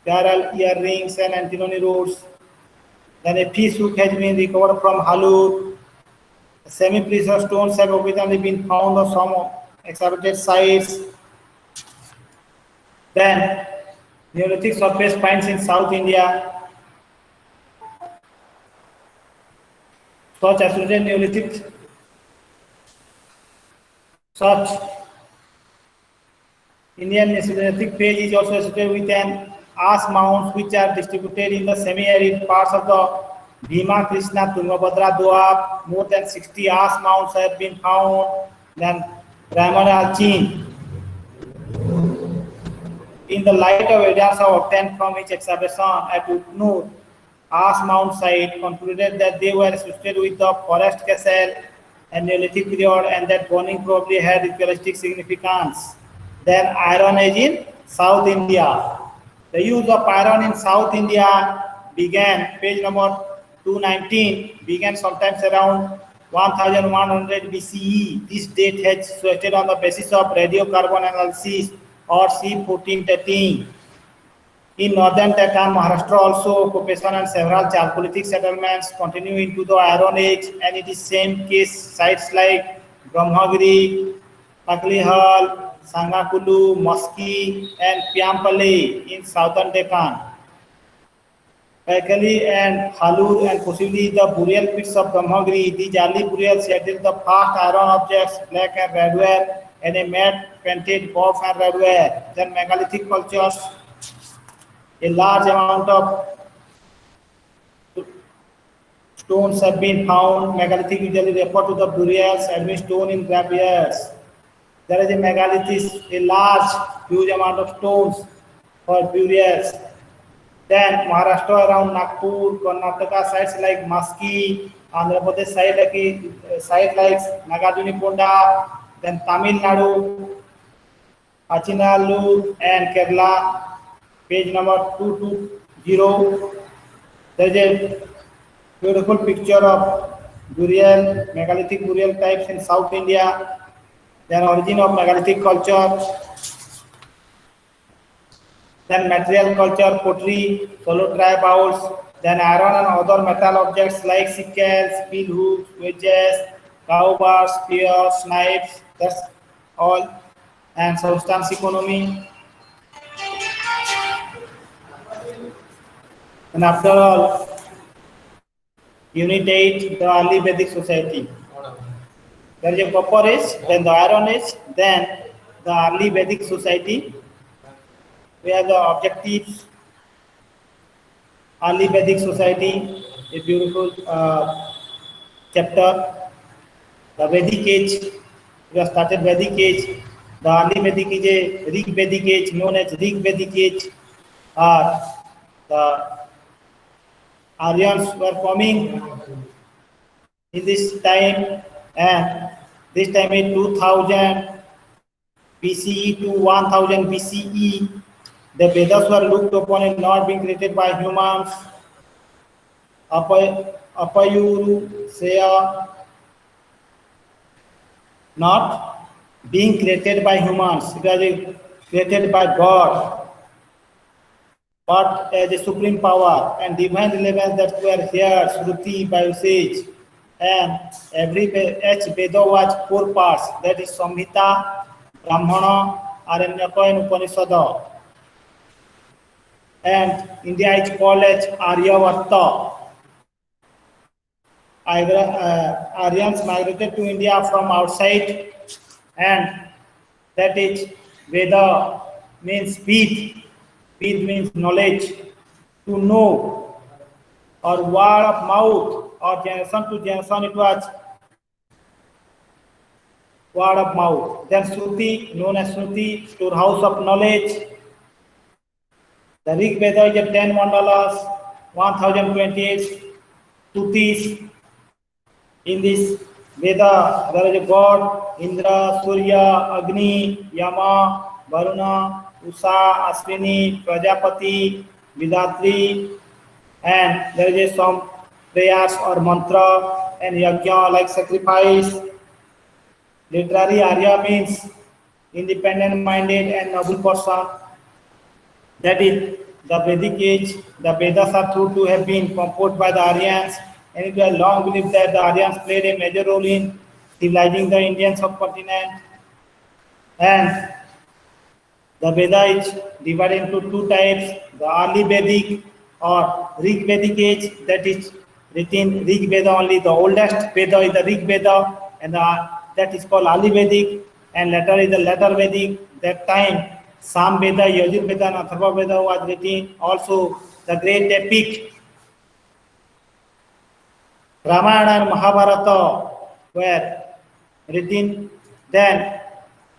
barrel earrings, and antimony rods. Then a fish hook has been recovered from Halur. Semi-precious stones have occasionally been found on some excavated sites. Then Neolithic surface finds in South India. Such associated Neolithic Indian Neolithic phase is also associated with an ash mounds which are distributed in the semi-arid parts of the Bhima, Krishna, Tungabhadra, Doab. More than 60 ash mounds have been found. Then Raymond Alchin. In the light of evidence obtained from each excavation at Utnur, ash mound site concluded that they were associated with the forest castle and Neolithic period, and that burning probably had ritualistic significance. Then iron age in South India. The use of iron in South India began, page number 219, began sometimes around 1100 BCE. This date has situated on the basis of radiocarbon analysis or C14 dating. In northern Deccan, Maharashtra also occupation and several Chalcolithic settlements continue into the Iron Age, and it is same case sites like Brahmagiri, Paklihal, Sangakulu, Maski, and Piampale in southern Deccan. Pakali and Halur and possibly the burial pits of Brahmagiri. These early burials yielded the fast iron objects, black and redware, and a matte painted buff and redware. Then megalithic cultures, a large amount of stones have been found. Megalithic usually refer to the burials and stone in graveyards. There is a megalithic, a large, huge amount of stones for burials. Then Maharashtra around Nagpur, Karnataka sites like Maski, Andhra Pradesh site like Nagarjuni Ponda, then Tamil Nadu, Achinalur, and Kerala, page number 220. There is a beautiful picture of burial, megalithic burial types in South India. Then origin of megalithic culture. Then material culture, pottery, solo dry bowls, then iron and other metal objects like sickles, peel hooks, wedges, cow bars, spears, knives, that's all. And substance economy. And after all, Unit 8, the early Vedic society. There is a copper age, then the iron age, then the early Vedic society. We have the objectives, early Vedic society, a beautiful chapter. The Vedic age, we have started Vedic age. The early Vedic age, a Rig Vedic age, known as Rig Vedic age. The Aryans were coming in this time, and this time in 2000 BCE to 1000 BCE. The Vedas were looked upon as not being created by humans. Apayuru Seya, not being created by humans. It was created by God, but as a supreme power and divine relevance that were here, Shruti by usage. And each Veda was 4 parts, that is Samhita, Brahmana, Aranyaka, and Upanishad. And India is called as Aryavarta. Aryans migrated to India from outside, and that is Veda means Ved. Ved means knowledge, to know or word of mouth or generation to generation it was word of mouth. Then Shruti, known as Shruti, storehouse of knowledge. The Rig Veda is a 10 mandalas, 1028 tutis. In this Veda, there is a god, Indra, Surya, Agni, Yama, Varuna, Usha, Ashwini, Prajapati, Vidatri, and there is some prayers or mantra and yajna like sacrifice. Literary Arya means independent minded and noble person. That is the Vedic age. The Vedas are thought to have been composed by the Aryans, and it was long believed that the Aryans played a major role in civilizing the Indian subcontinent. And the Veda is divided into two types: the early Vedic or Rig Vedic age, that is written Rig Veda only. The oldest Veda is the Rig Veda, and that is called early Vedic, and later is the later Vedic. That time Sam Veda, Yajur Veda, and Atharva Veda was written. Also, the great epic Ramayana and Mahabharata were written. Then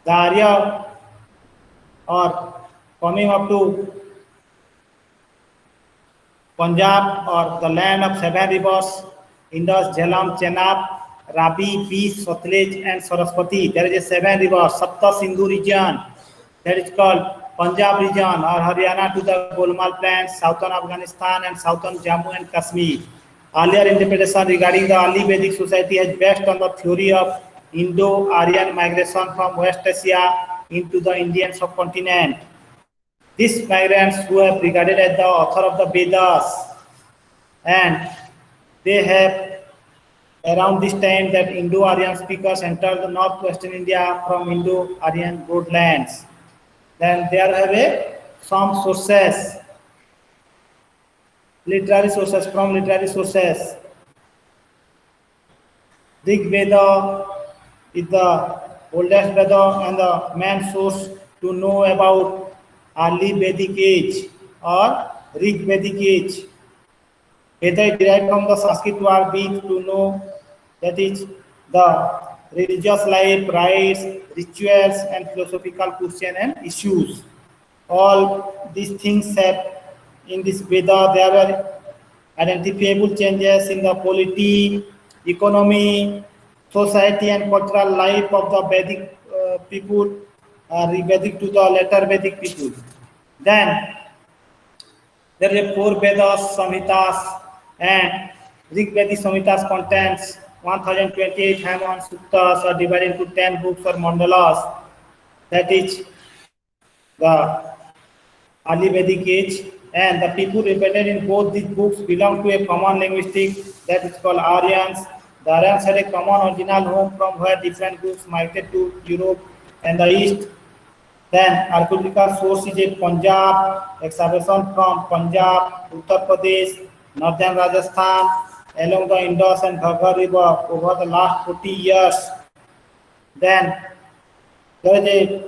the Arya are coming up to Punjab or the land of seven rivers: Indus, Jhelum, Chenab, Ravi, Peace, Satluj, and Saraswati. There is a seven rivers, Sapta Sindhu region. That is called Punjab region or Haryana to the Golmal Plains, southern Afghanistan and southern Jammu and Kashmir. Earlier interpretation regarding the early Vedic society is based on the theory of Indo-Aryan migration from West Asia into the Indian subcontinent. These migrants who have regarded as the author of the Vedas, and they have around this time that Indo-Aryan speakers entered the northwestern India from Indo-Aryan broadlands. Then there have some sources, literary sources. Rig Veda is the oldest Veda and the main source to know about early Vedic age or Rig Vedic age. Veda is derived from the Sanskrit word Ved to know, that is the religious life, rites, rituals, and philosophical questions and issues. All these things have in this Veda. There are identifiable changes in the polity, economy, society, and cultural life of the Vedic people, Vedic to the later Vedic people. Then there are four Vedas, Samhitas, and Rig Vedic Samhitas contains 1028 Hanuman Suttas are divided into 10 books or mandalas. That is the early Vedic age, and the people represented in both these books belong to a common linguistic that is called Aryans. The Aryans had a common original home from where different groups migrated to Europe and the East. Then archaeological source is a Punjab, excavation from Punjab, Uttar Pradesh, northern Rajasthan, along the Indus and Ghaggar river over the last 40 years. Then there is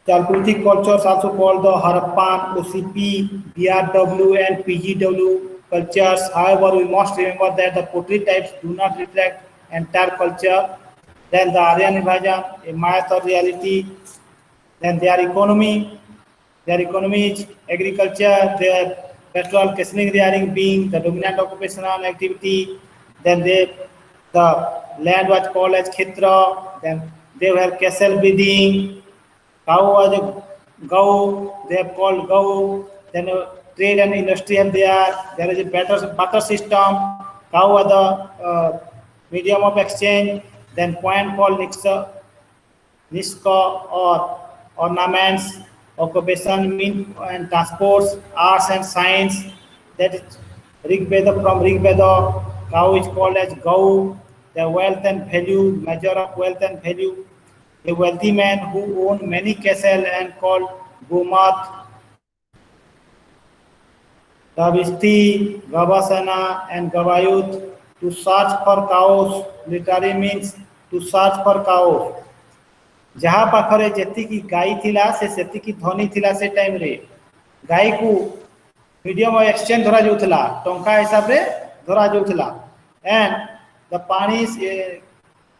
the archaeological cultures also called the Harappan, OCP, BRW, and PGW cultures. However, we must remember that the pottery types do not reflect entire culture. Then the Aryan invasion, a myth or reality. Then their economy is agriculture, their petrol, casting, rearing being the dominant occupational activity. Then the land was called as Khetra. Then they were castle breeding. Cow was a Gau, they have called Gau. Then trade and industry are there. There is a barter system. Cow was the medium of exchange. Then coin called Niska or ornaments, occupation, mean and transports, arts and science. That is Rig Veda. From Rig Veda, cow is called as Gau. The wealth and value, measure of wealth and value. A wealthy man who owned many castles and called Gomat. Gavishti, Gavasana, and Gavayut. To search for cows literally means to search for cows. जहाँ पाखरे जेतिकी गाई थिला से सेतिकी धनी थिला से time रे गाई को मीडियम ऑफ एक्सचेंज धरा जाउथला टंका हिसाब रे धरा जाउथला एंड द पानी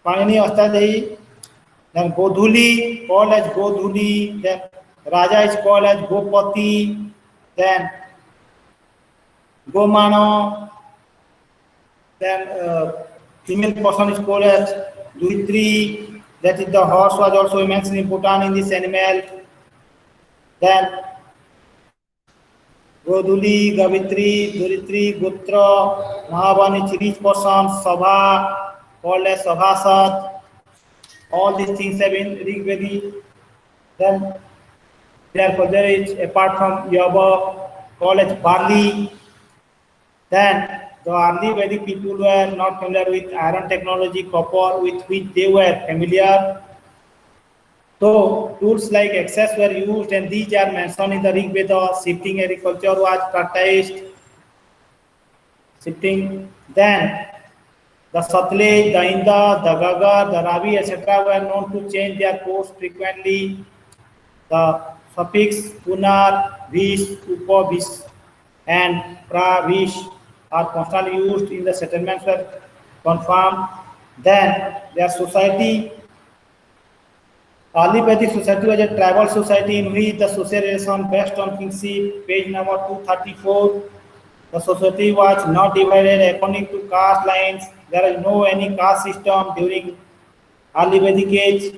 पानी Ashtadhyayi then Godhuli called as Godhuli, then Raja is called as Gopati, then Gomano, then female person is called as Duitri, that is the horse was also immensely important in this animal. Then Godhuli, Gavitri, Duritri, Gutra, Mahabani is rich person, Sabha, called as Sabhasat. All these things have been Rig Vedic. Then therefore there is, apart from Yava, called as barley. Then the early Vedic people were not familiar with iron technology, copper, with which they were familiar. So tools like axes were used, and these are mentioned in the Rig Veda. Shifting agriculture was practiced. Shifting. Then the Satluj, the Indus, the Ghaggar, the Ravi, etc. were known to change their course frequently. The suffix punar, vish, upa, vish, and pra, vish are constantly used in the settlements were confirmed. Then their society, early Vedic society was a tribal society in which the social relation based on kingship, page number 234. The society was not divided according to caste lines. There is no any caste system during early Vedic age.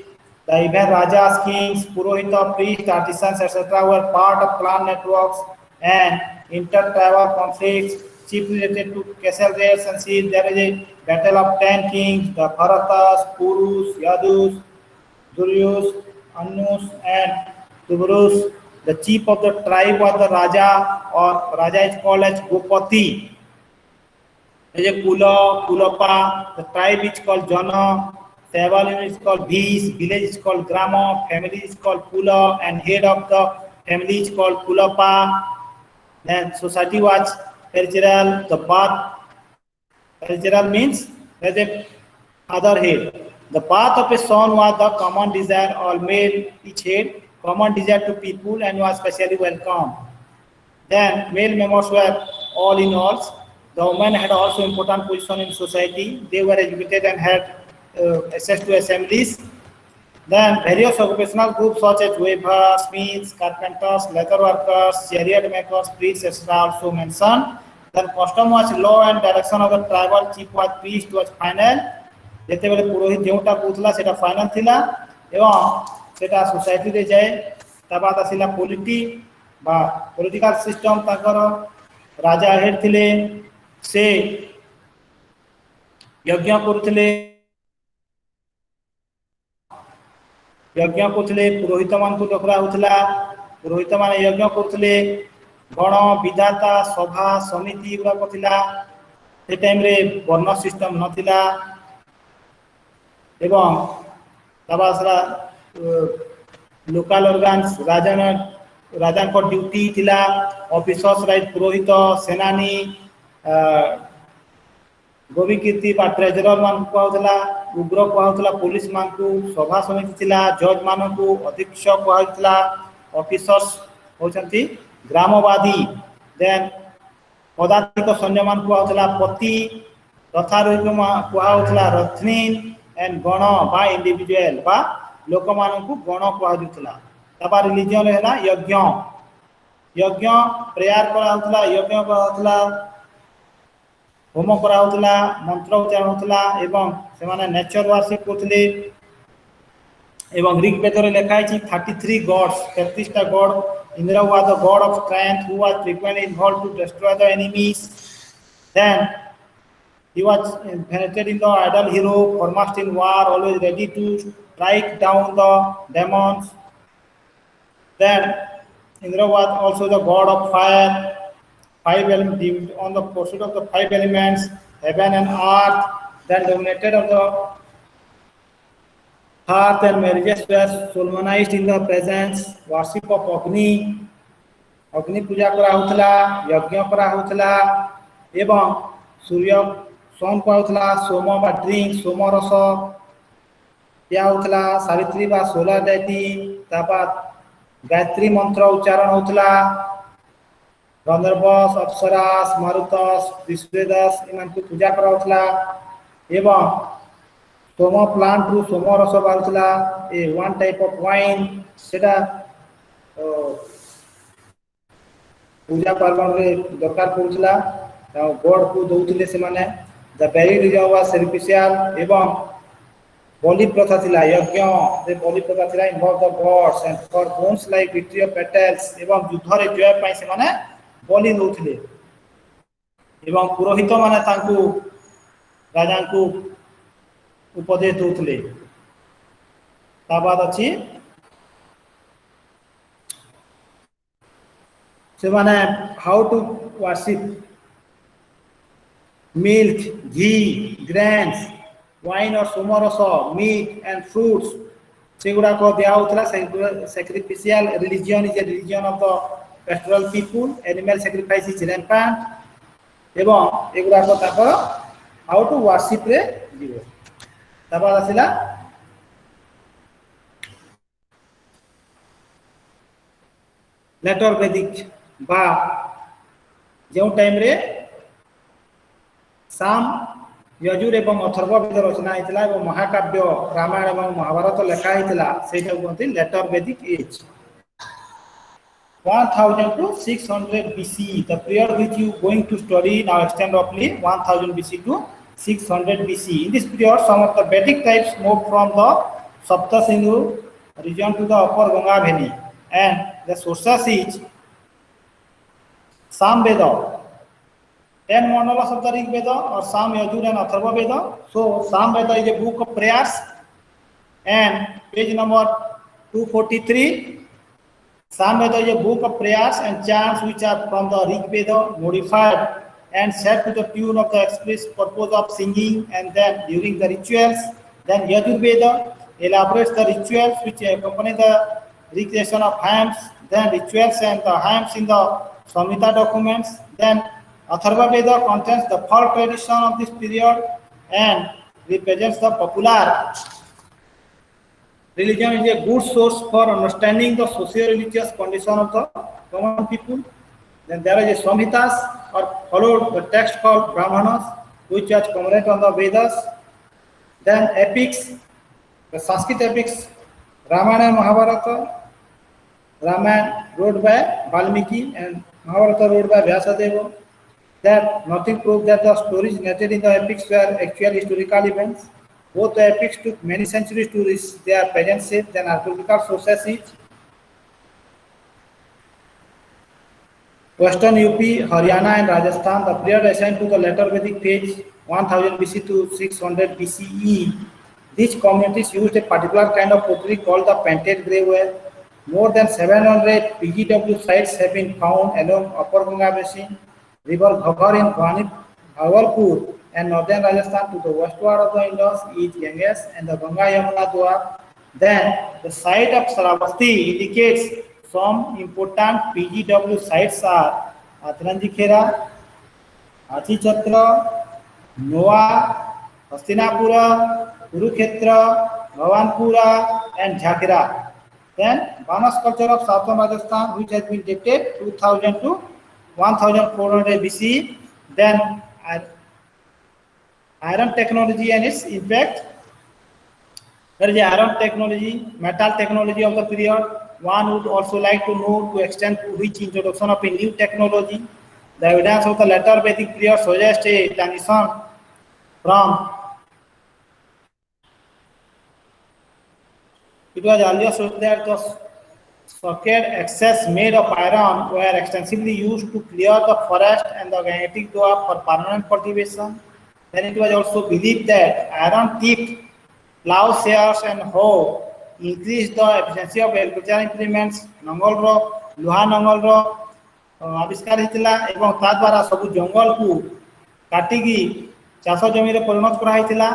The even Rajas, kings, Purohita, priests, artisans, etc. were part of clan networks and inter-tribal conflicts, chiefly related to castle raids and siege. There is a battle of 10 kings, the Bharatas, Purus, Yadus, Duryus, Annus, and Tubrus. The chief of the tribe was the Raja, or Raja is called as Gopati. There is a Kula, Kulapa, the tribe is called Jana, tribal unit is called Bhish, village is called Grama, family is called Kula, and head of the family is called Kulapa. Then society was peripheral, the path, peripheral means there is a other head. The path of a son was the common desire, all male each head, common desire to people, and was specially welcome. Then male members were all in alls. The women had also important position in society. They were educated and had access to assemblies. Then various occupational groups such as weavers, smiths, carpenters, leather workers, chariot makers, priests, etc. also mentioned. Then custom was law and direction of the tribal chief was priest was final. ଯେତେବେଳେ ପୁରୋହିତ ଯେଉଁଟା କହୁଥିଲା ସେଟା final ଥିଲା ଏବଂ ସେଟା ସୋସାଇଟିରେ ଯାଏ ତା ବାଦ ଆସିଲା ପୋଲିଟି ବା ପොଲିଟିକାଲ ସିଷ୍ଟମ ତାଙ୍କର ରାଜା ହେଡ୍ ଥିଲେ ସେ यज्ञ କରୁଥିଲେ पुरोहित ମାନଙ୍କୁ ଡକରା ହେଉଥିଲା पुरोहित ମାନେ यज्ञ କରୁଥିଲେ ଗଣ ବିଧାତା ସଭା ସମିତି ଗୁଡାକ ଥିଲା ସେ ଟାଇମରେ ବର୍ଣ୍ଣ ସିଷ୍ଟମ ନଥିଲା ଏବଂ ତାବାସରା लोकल ऑर्गन्स राजा को ड्यूटी थिला ऑफिसर्स राइट पुरोहित सेनानी गोवी कीर्ति बा ट्रेजरर मान कहउतला उग्र कहउतला पुलिस मान को सभा समिति थिला जज मान को अध्यक्ष कहउतला ऑफिसर्स होचंती ग्रामवादी देन पदाधिक सैन्य मान कहउतला पति रथारोही कहउतला रथनीन एंड गण बा इंडिविजुअल बा लोक मान को गण कहउतला तबा रिलीजन हैला यज्ञ यज्ञ प्रेयर कराउतला यज्ञ कहउतला होम कराउतला मंत्र उच्चारण होतला एवं से माने नेचर वर्शिप करथले एवं ऋग वेद रे लिखा है 33 गॉड्स 33 टा god Indra was the god of strength who was frequently involved to destroy the enemies then he was venerated in the idol hero foremost in war always ready to strike down the demons then Indra was also the god of fire five elements on the pursuit of the five elements heaven and earth then dominated of the earth and marriages were solemnized in the presence worship of Agni puja kara hutla yajna kara hutla एवं सूर्य सोम कहउतला सोम बा drink सोम रस या होतला सावित्री बा solar दैती तापा Gayatri मंत्र उच्चारण होतला गंधर्वस अप्सरास मारुतस विश्वेदस इमानकु पूजा कराउथला एवं सोम प्लांट रु सोम रस बाहरुला ए वन टाइप ऑफ वाइन सेटा पूजा पार्वण रे दरकार पड़ुला गॉड को दउथिले से माने the very region was sacrificial एवं बलि प्रथा थिला यज्ञ जे बलि प्रथा थिला involve the gods and for bones like victory of battles एवं युद्ध रे जय पाई से माने बलि दउथिले एवं पुरोहित माने तांकू राजा को उपदेश दउथिले ता बाद अछि से माने how to worship milk, ghee, grains, wine or somarosa, meat and fruits. सेगुड़ा को दिया होता है sacrificial religion is a religion of the pastoral people. Animal sacrifice is rampant. एवं एगुड़ा को तापर how to worship रे जीवो. तापर आसिला later Vedic बा जो टाइम रे साम यजुर एवं अथर्ववेद रचना होता है महाकाव्य रामायण एवं महाभारत लिखा होता से कहते लेटर वैदिक as 1000 to 600 BC the period which you going to study now extend roughly 1000 BC to 600 BC in this period some of the Vedic types moved from the Sapta Sindhu region to the upper Ganga valley and the sources is Sam Veda 10 monolas of the Rig Veda or Sam Yajur and Atharva Veda. So Sam Veda is a book of prayers and page number 243. Sam Veda is a book of prayers and chants which are from the Rig Veda modified and set to the tune of the express purpose of singing and then during the rituals. Then Yajur Veda elaborates the rituals which accompany the recreation of hymns, then rituals and the hymns in the Samhita documents. Then Atharva Veda contains the folk tradition of this period and represents the popular religion is a good source for understanding the socio-religious condition of the common people. Then there is a Samhitas or followed the text called Brahmanas which was comment on the Vedas. Then epics, the Sanskrit epics, Ramayana and Mahabharata. Ramayana wrote by Valmiki and Mahabharata wrote by Vyasadeva. That nothing proves that the stories narrated in the epics were actual historical events. Both the epics took many centuries to reach their present state than archaeological sources is. Western UP, Haryana and Rajasthan, the period assigned to the later Vedic phase 1000 BC to 600 BCE. These communities used a particular kind of pottery called the painted graveware. More than 700 PGW sites have been found along Upper Ganga Basin, River Ghaggar in Bhagalpur and northern Rajasthan to the westward of the Indus is Ganges and the Ganga Yamuna Dwar. Then the site of Saravasti indicates some important PGW sites are Atranjikhera, Achichatra, Noa, Hastinapura, Kurukhetra, Bhavanpura and Jhakira. Then Banas culture of southern Rajasthan which has been dated 2000 to 1400 BC. Then iron technology and its impact. There is iron technology, metal technology of the period. One would also like to know to extent to which introduction of a new technology. The evidence of the later Vedic period suggests a transition from it was earlier said that the circuit axes made of iron were extensively used to clear the forest and the Gangetic dwarf for permanent cultivation. Then it was also believed that iron-tipped plowshares and hoe increased the efficiency of agricultural implements. नंगलरो लुहा नंगलरो आविष्कार हितला एवं ता द्वारा सब जंगल को काटिकी चाष जमी रे परिणत करा हितला.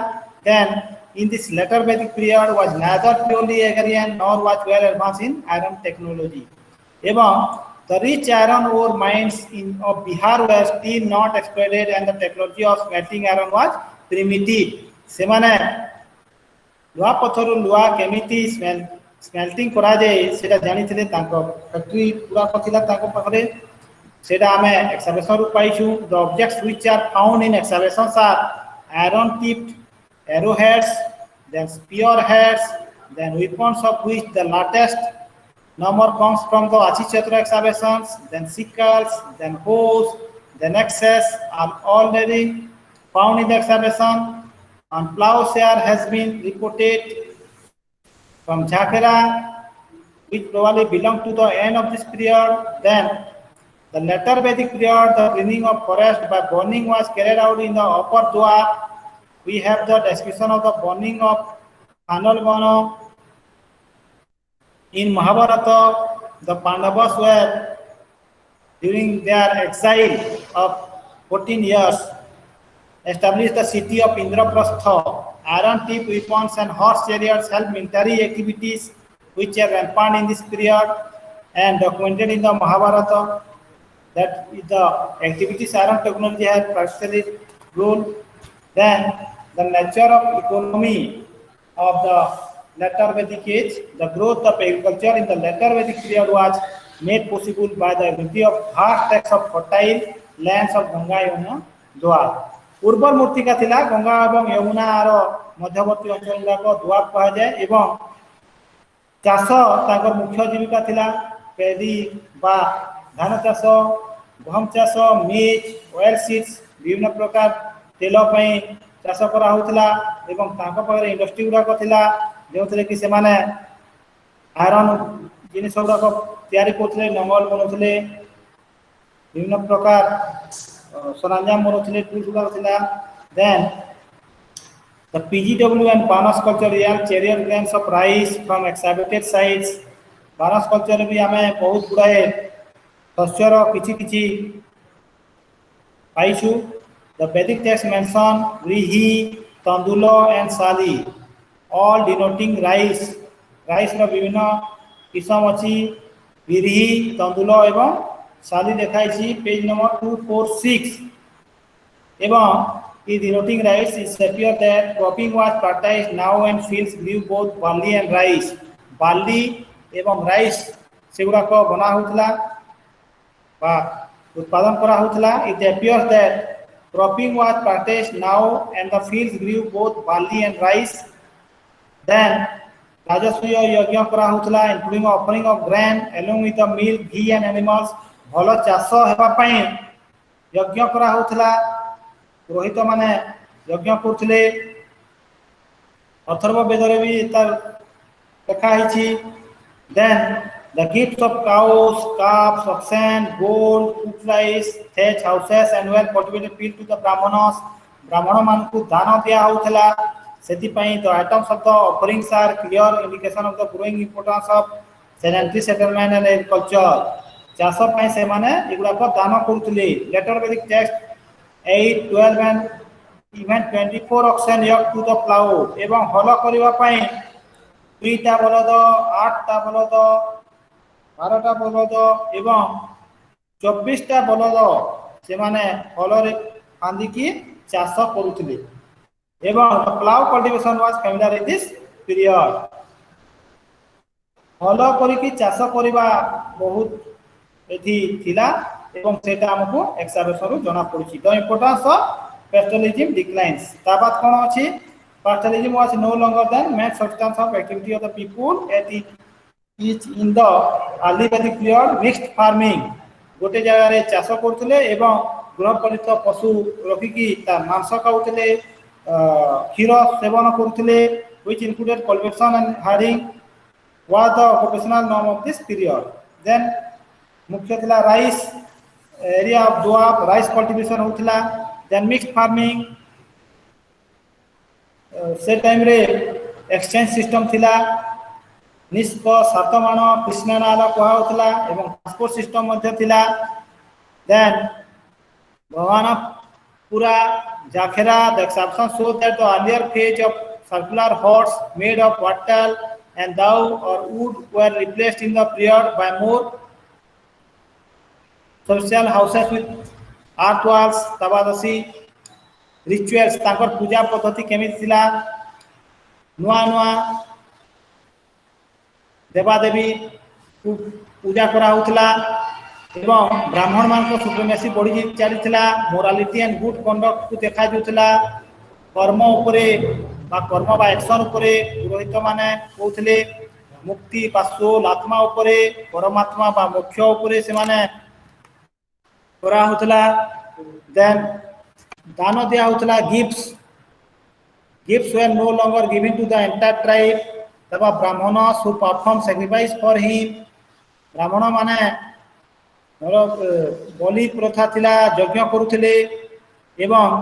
Then in this later Vedic period was neither purely agrarian nor was well advanced in iron technology. एवं the rich iron ore mines of Bihar were still not exploited and the technology of smelting iron was primitive. ସେମାନେ ଲୁହା ପଥର ଲୁହା କେମିତି ସ୍ମେଲ୍ଟିଂ କରାଯାଏ ସେଟା ଜାଣିଥିଲେ. ତାଙ୍କ ଫ୍ୟାକ୍ଟ୍ରି ପୁରା ଥିଲା ତାଙ୍କ ପାଖରେ सेटा आमे excavation रू पाइछु the objects which are found in excavations are iron tipped arrowheads, then spear heads, then weapons of which the latest number comes from the Achichatra excavations, then sickles, then hoes, then axes are already found in the excavation, and plowshare has been reported from Jhakera, which probably belong to the end of this period. Then the later Vedic period, the cleaning of forest by burning was carried out in the upper Dwar. We have the description of the burning of Khanalvana. In Mahabharata, the Pandavas were during their exile of 14 years established the city of Indraprastha. Iron tipped weapons and horse chariots helped military activities which are rampant in this period and documented in the Mahabharata. That the activities iron technology has partially ruled. Then the nature of economy of the later Vedic age, the growth of agriculture in the later Vedic period was made possible by the ability of vast tracts of fertile lands of Ganga Yamuna Dwar. उर्वर मूर्तिका थिला गंगा एवं यमुना रो मध्यवर्ती अंचल गुड़ाक दुआर कहा जाए एवं चाष तांकर मुख्य जीविका थिला पेरी बा धान चाष गहम चाष मिर्च ऑयल सीड्स विभिन्न प्रकार तेल पई चाष करा होतला एवं तांको पारे इंडस्ट्री गुड़ाक थिला जोथले कि से माने आयरन जिनिस गुड़ाक तयारी करथले नंगल बनथले विभिन्न प्रकार सरंजाम बनथले टूल्स गुड़ाक थिला. Then the PGW and Banas culture real chariot grains of rice from excavated sites. Banas culture भी हमें बहुत गुड़ाए शस्यर किछि किछि पाइछु. The Vedic text mention Rihi, Tandulo and Sali, all denoting rice. Rice रो विभिन्न किस्म अछि. Rihi, Tandulo एवं Sali देखाइछि पेज नंबर 246 एवं is denoting rice. It appears that cropping was practiced now and fields grew both barley and rice. Barley एवं rice सेगुड़ाक बना होतला बा उत्पादन करा होतला. It appears that cropping was practiced now and the fields grew both barley and rice. Then राजस्वीय यज्ञ करा होतला including offering of grain along with the milk, ghee and animals. भल चाष हेबा पई यज्ञ करा होतला. पुरोहित माने यज्ञ करथले. अथर्व वेदरे भी तार लिखा हिची. Then the gifts of cows, calves, oxen, gold, cooked rice, thatched houses and well cultivated fields to the brahmanas. ब्राह्मण मान को दान दिया होतला. सेति पई the items of the offerings are clear indication of the growing importance of sedentary settlement and agriculture. चाष पई से माने एगुडा को दान करथले. Later Vedic text 8, 12 and even 24 oxen yoked to the plow एवं हल करिवा पई 2टा बलद 8टा बलद 12टा बलद एवं 24टा बलद से माने हल रे बांधी की चाष करूथले एवं plow cultivation was familiar in this period. हल करी की चाष करिवा बहुत एथि थिला एवं सेटा हमको एक्सकैवेशन रो जणा पड़छि. The importance of pastoralism declines. ताबात कोन अछि pastoralism was no longer than main substance of activity of the people at it is in the early Vedic period. Mixed farming गोटे जगह रे चाष करथले एवं गृहपालित पशु रखि की ता मांस खाउथले क्षीर seven करथले which included cultivation and herding was the occupational norm of this period. Then मुख्य थिला rice area of Doab rice cultivation होतला. देन मिक्स्ड फार्मिंग से टाइम रे एक्सचेंज सिस्टम थिला. निष्क सातमाण कृष्णनाल कहा होतला एवं ट्रांसपोर्ट सिस्टम मध्ये थिला. Then Bhagwanpura Jakhera the exception show that the earlier phase of circular huts made of wattle and daub और wood were replaced in the period by more social houses with earth walls. तबादसी rituals ताकर पूजा पद्धति केमि थिला. नुआ नुआ देवा देवी पूजा करा होतला एवं ब्राह्मण मान सुप्रीमेसी बढ़ी चली मोरालिटी एंड गुड कंडक्ट को देखा जाऊला कर्म उपरे बा कर्म बा एक्शन उपरे पुरोहित माने कहते मुक्ति बा सोल आत्मा उपरे परमात्मा बा मोक्ष उपरे से माने करा होतला देन दान दिया होतला gifts were no longer given to the entire tribe तब ब्राह्मण should perform sacrifice for him ब्राह्मण माने बलि प्रथा थिला यज्ञ करुथिले एवं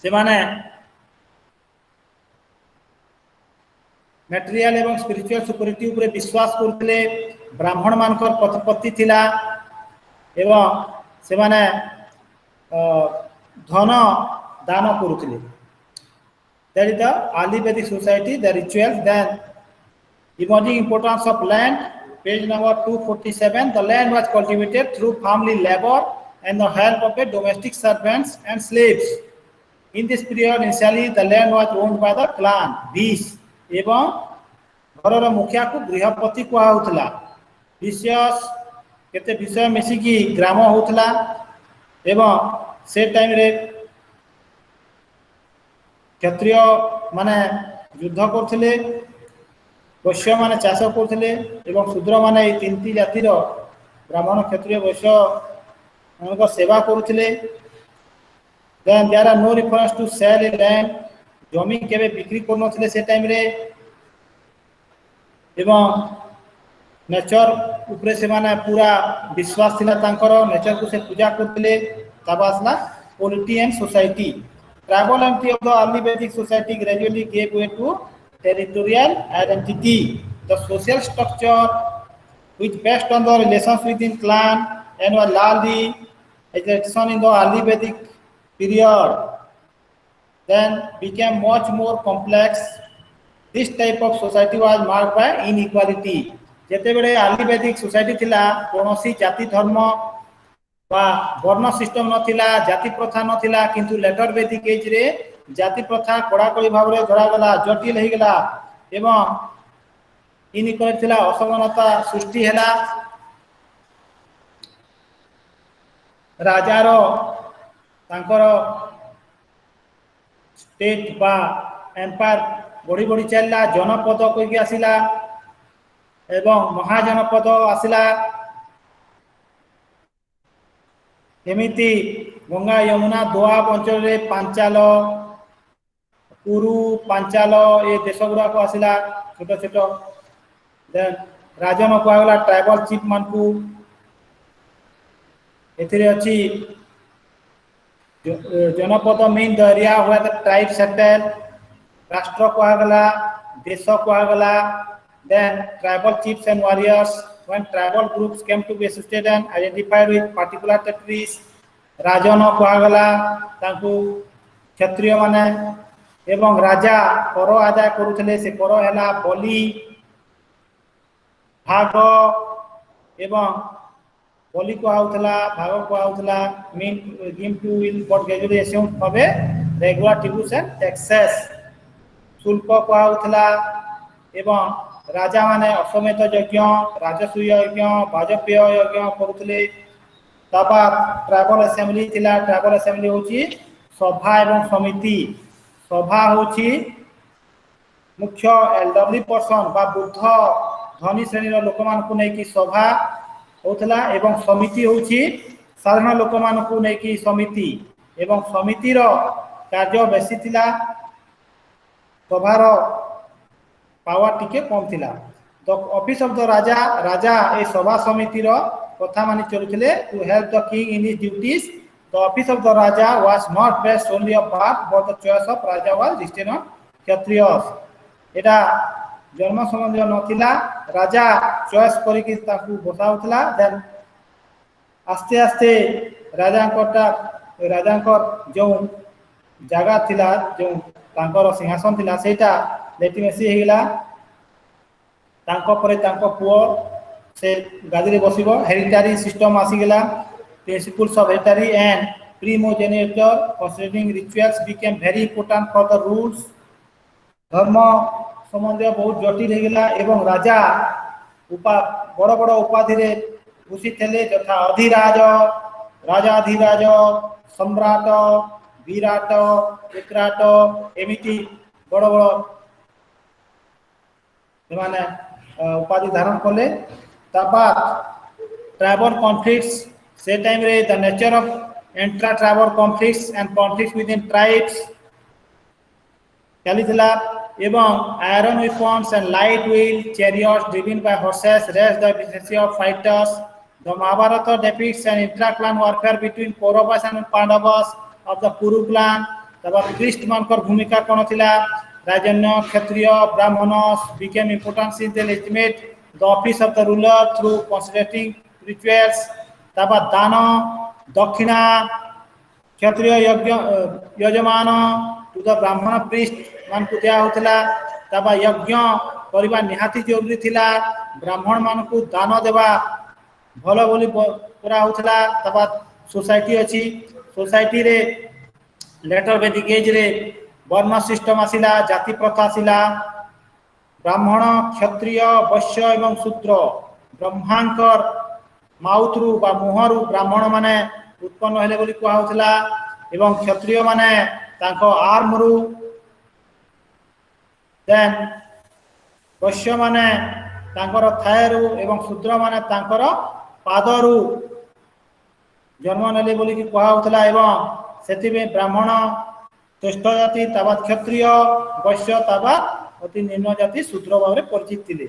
से माने मटेरियल एवं स्पिरिचुअल सुपरिटी उपरे विश्वास करथिले ब्राह्मण मानकर प्रतिपत्ति थिला एवं से माने धन दान करुथिले that is the early Vedic society the rituals then emerging importance of land page number 247 the land was cultivated through family labor and the help of the domestic servants and slaves in this period initially the land was owned by the clan bis एवं घर मुखिया को गृहपति कहला विशेष केते विषय मिसिकी ग्राम होतला एवं से टाइम रे क्षत्रिय माने युद्ध करथिले वैश्य माने चाष करथिले एवं शूद्र माने ए तीनटी जातिर ब्राह्मण क्षत्रिय वैश्य उनका सेवा करथिले then there are no reference to sell a land जमी केबे बिक्री करनथिले से टाइम रे एवं नेचर उपरे से माने पूरा विश्वास थिला तांकर नेचर को से पूजा करथिले तब आसला polity and society tribal entity of the early Vedic society gradually gave way to territorial identity the social structure which based on the relations within clan and was largely exerted in the early Vedic period then became much more complex this type of society was marked by inequality जेते बेले early Vedic society थिला कोनोसी जाति धर्म बा वर्ण system नथिला जाति प्रथा नथिला किंतु लेटर वैदिक एज रे जाति प्रथा कड़ाकड़ी भाव रे धरा गला जटिल हे गला एवं इनइक्वालिटी थिला असमानता सृष्टि हैला राजार तांकर स्टेट बा एम्पायर बड़ी बड़ी चलला जनपद कोई आसिला एवं महाजनपद आसिला एमिति गंगा यमुना दोआब अंचल रे पांचाल कुरु पांचाल ए देश गुड़ाक आसिला छोट छोट देन राजन कहला ट्राइबल चीफ मान को एथिरे अछि janapada mean the area where the tribe settle राष्ट्र कहला देश कहला then tribal chiefs and warriors when tribal groups came to be associated and identified with particular territories राजन कहगला तांकु क्षत्रिय माने एवं राजा कर आदाय करुथले से कर हैला बलि भाग एवं बलि कहउथला भाग कहउथला mean give to will but gradually assumed भाबे रेगुलर ट्रिब्यूट्स एंड टैक्सेस शुल्क कहउथला एवं राजा माने अश्वमेध यज्ञ राजसूय यज्ञ वाजपेय यज्ञ करुथले तबा ट्राइबल असेंबली थिला ट्राइबल असेंबली होची सभा एवं समिति सभा होची मुख्य एल्डरली पर्सन बा बुद्ध धनी श्रेणी रो लोक मान को नै की सभा होतला एवं समिति होची साधारण लोक मान को नै की समिति एवं समिति रो कार्य बेसी थिला सभार पावर टिके कम थिला the office of the raja राजा ए सभा समिति रो कथा मानि चलुथिले to help the king in his duties the office of the raja was not based only of birth but the choice of raja was listed on kshatriyas एटा जन्म संबंधी नथिला राजा चॉइस करी कि ताकू बताउथला देन आस्ते आस्ते राजांकर जो जगह थिला जो तांकर सिंहासन थिला सेटा लेटिमेसी हेला तांको परे तांको पुओ से गादी रे बसिबो हेरिटेरी सिस्टम आसी गेला principles of hereditary and primogeniture considering rituals became very important for the rules धर्म संबंधी बहुत जटिल हे गेला एवं राजा बड़ बड़ उपाधि रे ऋषि थे यथा अधिराज, राजाधिराज, सम्राट, विराट, विक्राट एमिति बड़ बड़ से उपाधि धारण कले। ट्राइबल कॉन्फ्लिक्ट्स से टाइम रे the nature of intra tribal conflicts and conflicts within tribes चलीथिला एवं iron weapons and light wheel chariots driven by horses rest the efficiency of fighters. The Mahabharata depicts an intra-clan warfare between Kauravas and Pandavas of the Kuru clan। तब कृष्ण मानकर भूमिका कौन थिला? राजन्य, क्षत्रिय, Brahmanas became important since they legitimate the office of the ruler through constituting rituals। तब दान, दक्षिणा, क्षत्रिय यज्ञ यजमान टू द ब्राह्मण प्रीस्ट मान को दिया होतला। तब यज्ञ करबा निहाती जरूरी थिला। ब्राह्मण मान को दान देवा भलो बोली पूरा होतला। तब सोसाइटी अछि, सोसाइटी रे लेटर वैदिक एज रे वर्ण सिस्टम आसिला, जाति प्रथा आसिला। ब्राह्मण, क्षत्रिय, वैश्य एवं शूद्र ब्रह्मांकर माउथरू बा मुहरु ब्राह्मण माने उत्पन्न हेले बोली कुआ होतला एवं क्षत्रिय माने तांको आर्म रु, देन वैश्य माने तांकर थायरु एवं शूद्र माने तांकर पादरु जन्म नेले बोली कि कुआ होतला। एवं सेति में ब्राह्मण श्रेष्ठ जाति, तबा क्षत्रिय, वैश्य तबा अति निम्न जाति शूद्र भाव परिचित थिले।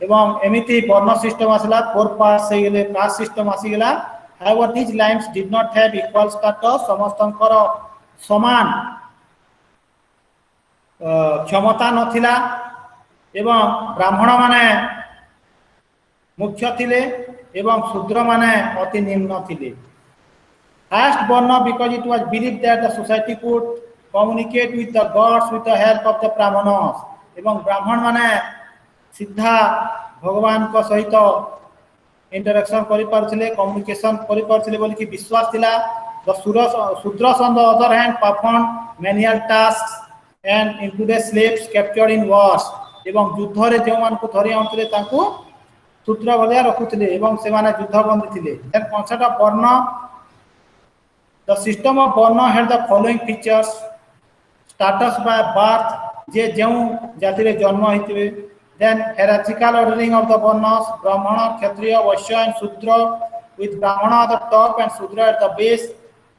एवं एमिति वर्ण सिस्टम आसला, 4 पार्ट्स से गेले, कास्ट सिस्टम आसी गेला। However, these lines did not have equal status, समस्तंकर समान क्षमता नथिला एवं ब्राह्मण माने मुख्य थिले एवं शूद्र माने अति निम्न थिले। Caste वर्ण because it was believed that the society could communicate with the gods with the help of the brahmanas। एवं ब्राह्मण माने सीधा भगवान को सहित इंटरेक्शन करि पारथिले, कम्युनिकेशन करि पारथिले बोली कि विश्वास थिला। The Shudras on the other hand perform manual tasks and included slaves captured in Wars. एवं युद्ध रे जे मान को धरि आउथिले तांको शूद्र भलिया रखुथिले एवं से माने युद्ध बंदी थिले। Then concept of varna, the system of varna had the following features. Status by birth, जे जेउ जाति रे जन्म हितबे। Then hierarchical ordering of the varnas, Brahmana, Kshatriya, Vaishya and Shudra, with Brahmana at the top and Shudra at the base।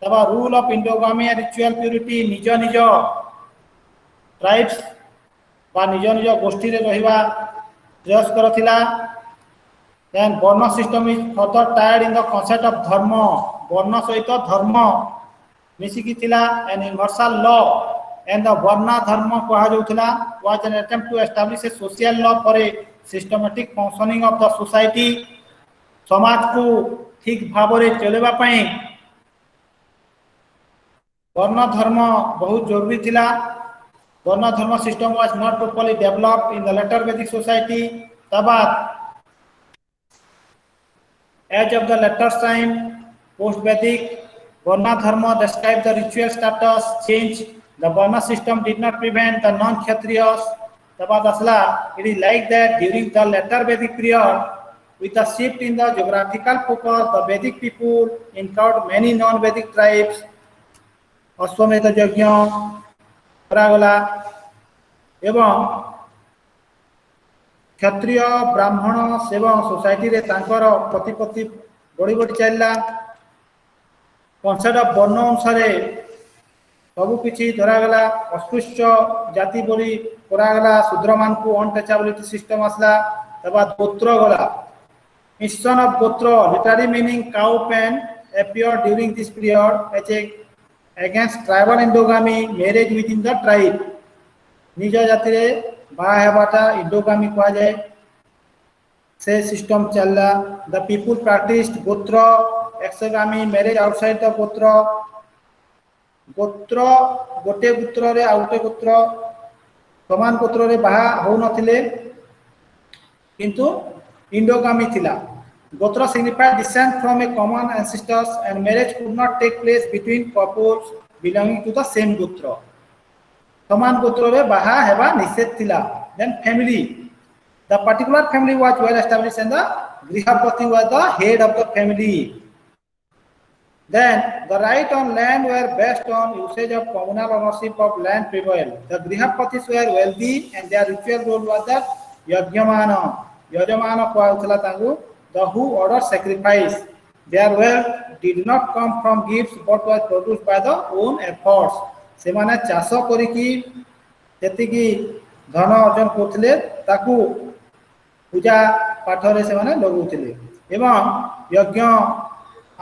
तब rule of endogamy and ritual purity, निज निज tribes बा निज निज गोष्ठी रे रहिबा प्रयास करथिला। Then वर्ण system is further tied in the concept of dharma, वर्ण सहित धर्म मिसिकी थिला। an universal law and the varna dharma कहा जाउथला was an attempt to establish a social law for a systematic functioning of the society। समाज को ठीक भाव रे चलेबा पई वर्ण धर्म बहुत जरूरी थिला। वर्ण धर्म system was not properly developed in the later Vedic society। तबा age of the later time post Vedic varna dharma describe the ritual status change। The varna system did not prevent the non-kshatriyas। तबा दसला it is like that during the later Vedic period with the shift in the geographical focus the Vedic people encountered many non-Vedic tribes। अश्वमेध यज्ञ करागला एवं क्षत्रिय ब्राह्मण सेवक society रे तांकर प्रतिपत्ति बड़ी बड़ी चलला। कॉन्सेप्ट ऑफ वर्ण अनुसार सबु किछि धरागला। अस्पृश्य जाति बोली करागला, शूद्र मान को अनटचेबिलिटी सिस्टम आसला। तबा गोत्र गला, mission of gotra literally meaning cow pen appeared during this period as a against tribal endogamy marriage within the tribe। निज जाति रे बा हेबाटा endogamy कहा जाए से सिस्टम चलला। द पीपल प्रैक्टिस्ड गोत्र एक्सोगामी मैरिज आउटसाइड द गोत्र। गोत्र गोटे गोत्र रे आउटे गोत्र समान गोत्र रे बाहा हो नथिले किंतु इंडोगामी थिला। Gotra signified descent from a common ancestors and marriage could not take place between couples belonging to the same gotra। समान गोत्र रे बाहा हेबा निषेध थिला। Then family, the particular family was well established and the Grihapati was the head of the family. Then the right on land were based on usage of communal ownership of land prevailed. The Grihapatis were wealthy and their ritual role was that Yajamana. Yajamana kuhauthala tangu, the who ordered sacrifice. Their wealth did not come from gifts but was produced by the own efforts. ସେମାନେ ଚାଷ କରିକି ଯେତିକି ଧନ ଅର୍ଜନ କରୁଥିଲେ ତାକୁ ପୂଜା ପାଠରେ ସେମାନେ ଲଗାଉଥିଲେ ଏବଂ ଯଜ୍ଞ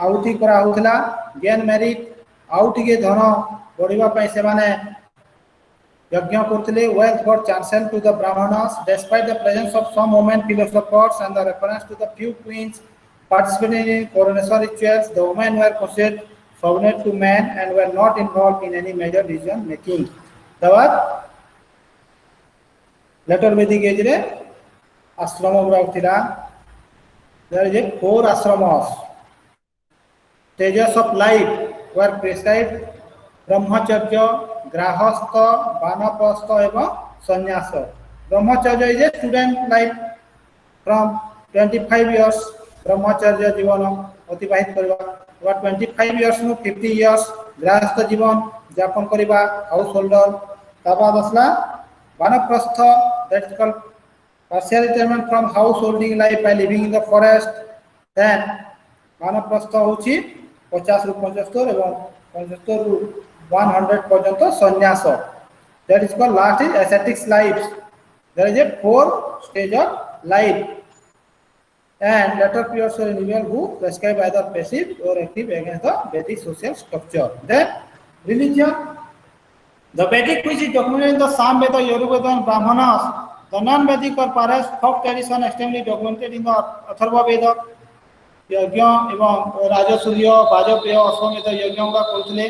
ଆହୁତି କରାହଉଥିଲା ଗେନ୍ ମେରିଟ୍ ଆଉ ଟିକେ ଧନ ବଢ଼ିବା ପାଇଁ ସେମାନେ ଯଜ୍ଞ କରୁଥିଲେ wealth got chancelled to the brahmanas despite the presence of some women philosophers and the reference to the few queens participating in coronation rituals. The women were considered subordinate to men and were not involved in any major decision making. तब later Vedic age रे आश्रम गुड़ाक थिला. There is 4 ashramas. Stages of life were prescribed: brahmacharya, grahastha, vanapastha एवं sannyas. Brahmacharya is a student life from 25 years. ब्रह्मचर्य जीवन अतिबाहित करबा 25 years नु 50 years गृहस्थ जीवन यापन करबा हाउस होल्डर तबा दसला वानप्रस्थ that is called partial retirement from householding life by living in the forest. then वानप्रस्थ होची 50 रु 75 एवं 75 रु 100 पर्यंत संन्यास. that is called last is ascetics lives. there is a 4 stage of life. And later periods are individual who prescribe either passive or active against the Vedic social structure. Then religion, the Vedic which is documented in the Sam Veda, Yorubeda and Brahmanas. The non-Vedic or perhaps folk tradition extremely documented in the Atharva Veda. Yajna एवं राजसूर्य वाजपेय अश्वमेध यज्ञ का करथले.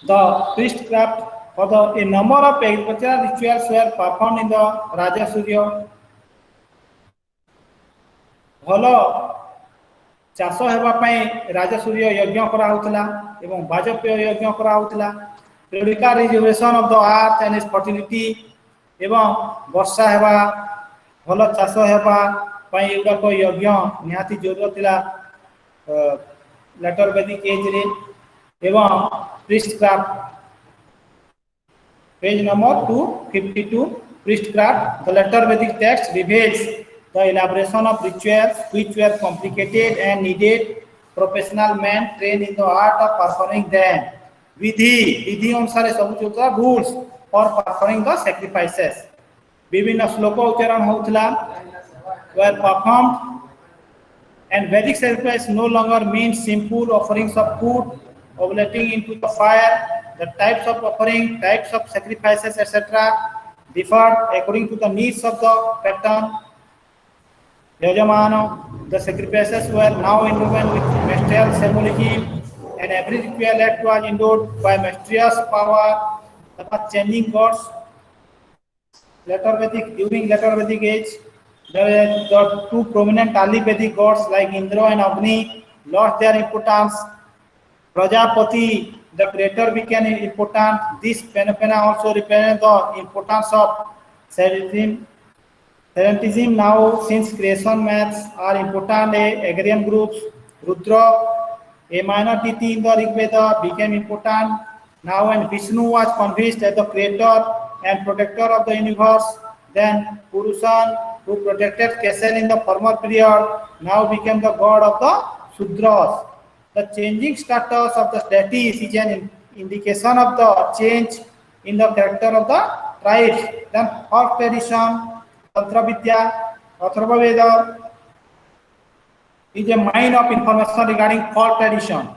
The priestcraft for a number of agricultural rituals were performed in the Rajasurya. भल चाष हेबा पई राजसूर्य यज्ञ करा होतला एवं वाजपेय यज्ञ करा होतला. periodical rejuvenation of the earth and its fertility एवं वर्षा हेबा भल चाष हेबा पई एटा को यज्ञ निहाती जरूरत थिला लेटर वैदिक एज रे. एवं priestcraft page number 252 priestcraft. the later Vedic text reveals the elaboration of rituals which were complicated and needed professional men trained in the art of performing them. विधि अनुसार सब चलता rules for performing the sacrifices. विभिन्न श्लोक उच्चारण होतला were performed and Vedic sacrifice no longer means simple offerings of food oblating into the fire. The types of offering, types of sacrifices, etc. differed according to the needs of the pattern. Yajamana, the sacrifices were now involved with magisterial symbolism, and every ritual act was endowed by mysterious power, about changing gods. During later Vedic age, the 2 prominent early Vedic gods like Indra and Agni lost their importance. Prajapati, the creator, became important. This phenomena also represents the importance of Sarentism now, since creation myths are important. Agrarian groups, Rudra, a minor deity in the Rig Veda, became important now, and Vishnu was convinced as the creator and protector of the universe. Then Purusan, who protected Kesel in the former period, now became the god of the Sudras. The changing status of the deities is an indication of the change in the character of the tribes. Then folk tradition, Tantra Vidya, Atharva Veda is a mine of information regarding folk tradition.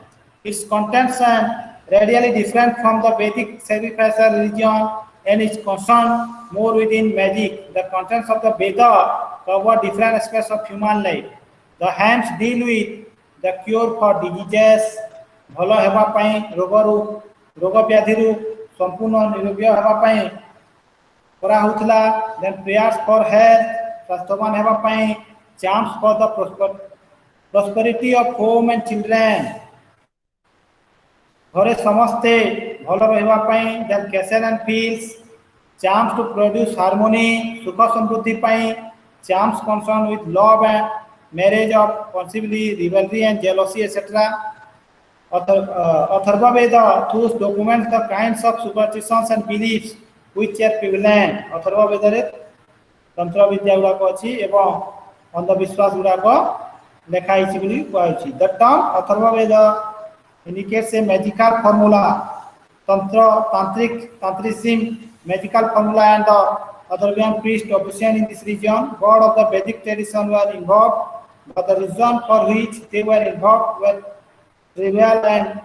Its contents are radially different from the Vedic sacrificial religion and is concerned more within magic. The contents of the Veda cover different aspects of human life. The hymns deal with the cure for diseases, भलो हेबा पई रोग व्याधि रु संपूर्ण निरोगी हेबा पई करा होतला. then prayers for health, स्वास्थ्यवान हेबा पई, charms for the prosperity of home and children, घरे समस्ते भलो रहबा पई, then castle and fields, charms to produce harmony, सुख समृद्धि पई, charms concerned with love and marriage, of possibly rivalry and jealousy, etc. Atharva Veda thus documents the kinds of superstitions and beliefs which are prevalent. Atharva Veda तंत्र विद्या गुड़ाक अच्छी एवं अंधविश्वास गुड़ाक लिखाई कहुच्छी. The term Atharvaveda indicates a magical formula, tantrism, magical formula, and the Atharvian priest officiant in this region. God of the Vedic tradition were involved, but the reason for which they were involved were trivial and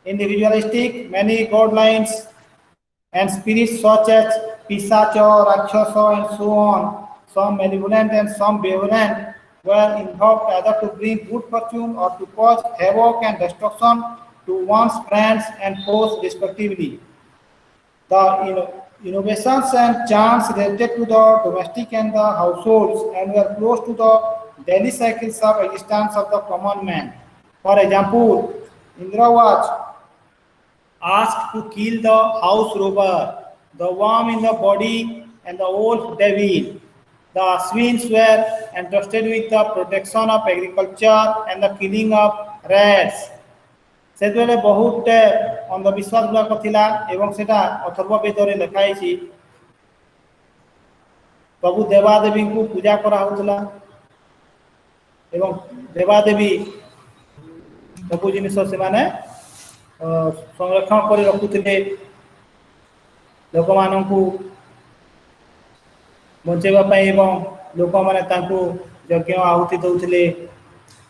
individualistic. Many god lines and spirits such as Pisacha, Rakshasa, and so on, some malevolent and some benevolent, were involved either to bring good fortune or to cause havoc and destruction to one's friends and foes respectively. The innovations and charms related to the domestic and the households and were close to the daily cycles of existence of the common man. For example, Indra was asked to kill the house robber, the worm in the body, and the old devil. The Ashwins were entrusted with the protection of agriculture and the killing of rats. से बहुत अंधविश्वास गुड़ाक थिला एवं सेटा अथर्व वेद लिखाई. प्रभु देवादेवी को पूजा करा होतला एवं देवादेवी सब जिन से माने संरक्षण कर रखुले लोक मान बचाइवाई एवं लोक मैंने यज्ञ आहुति दौले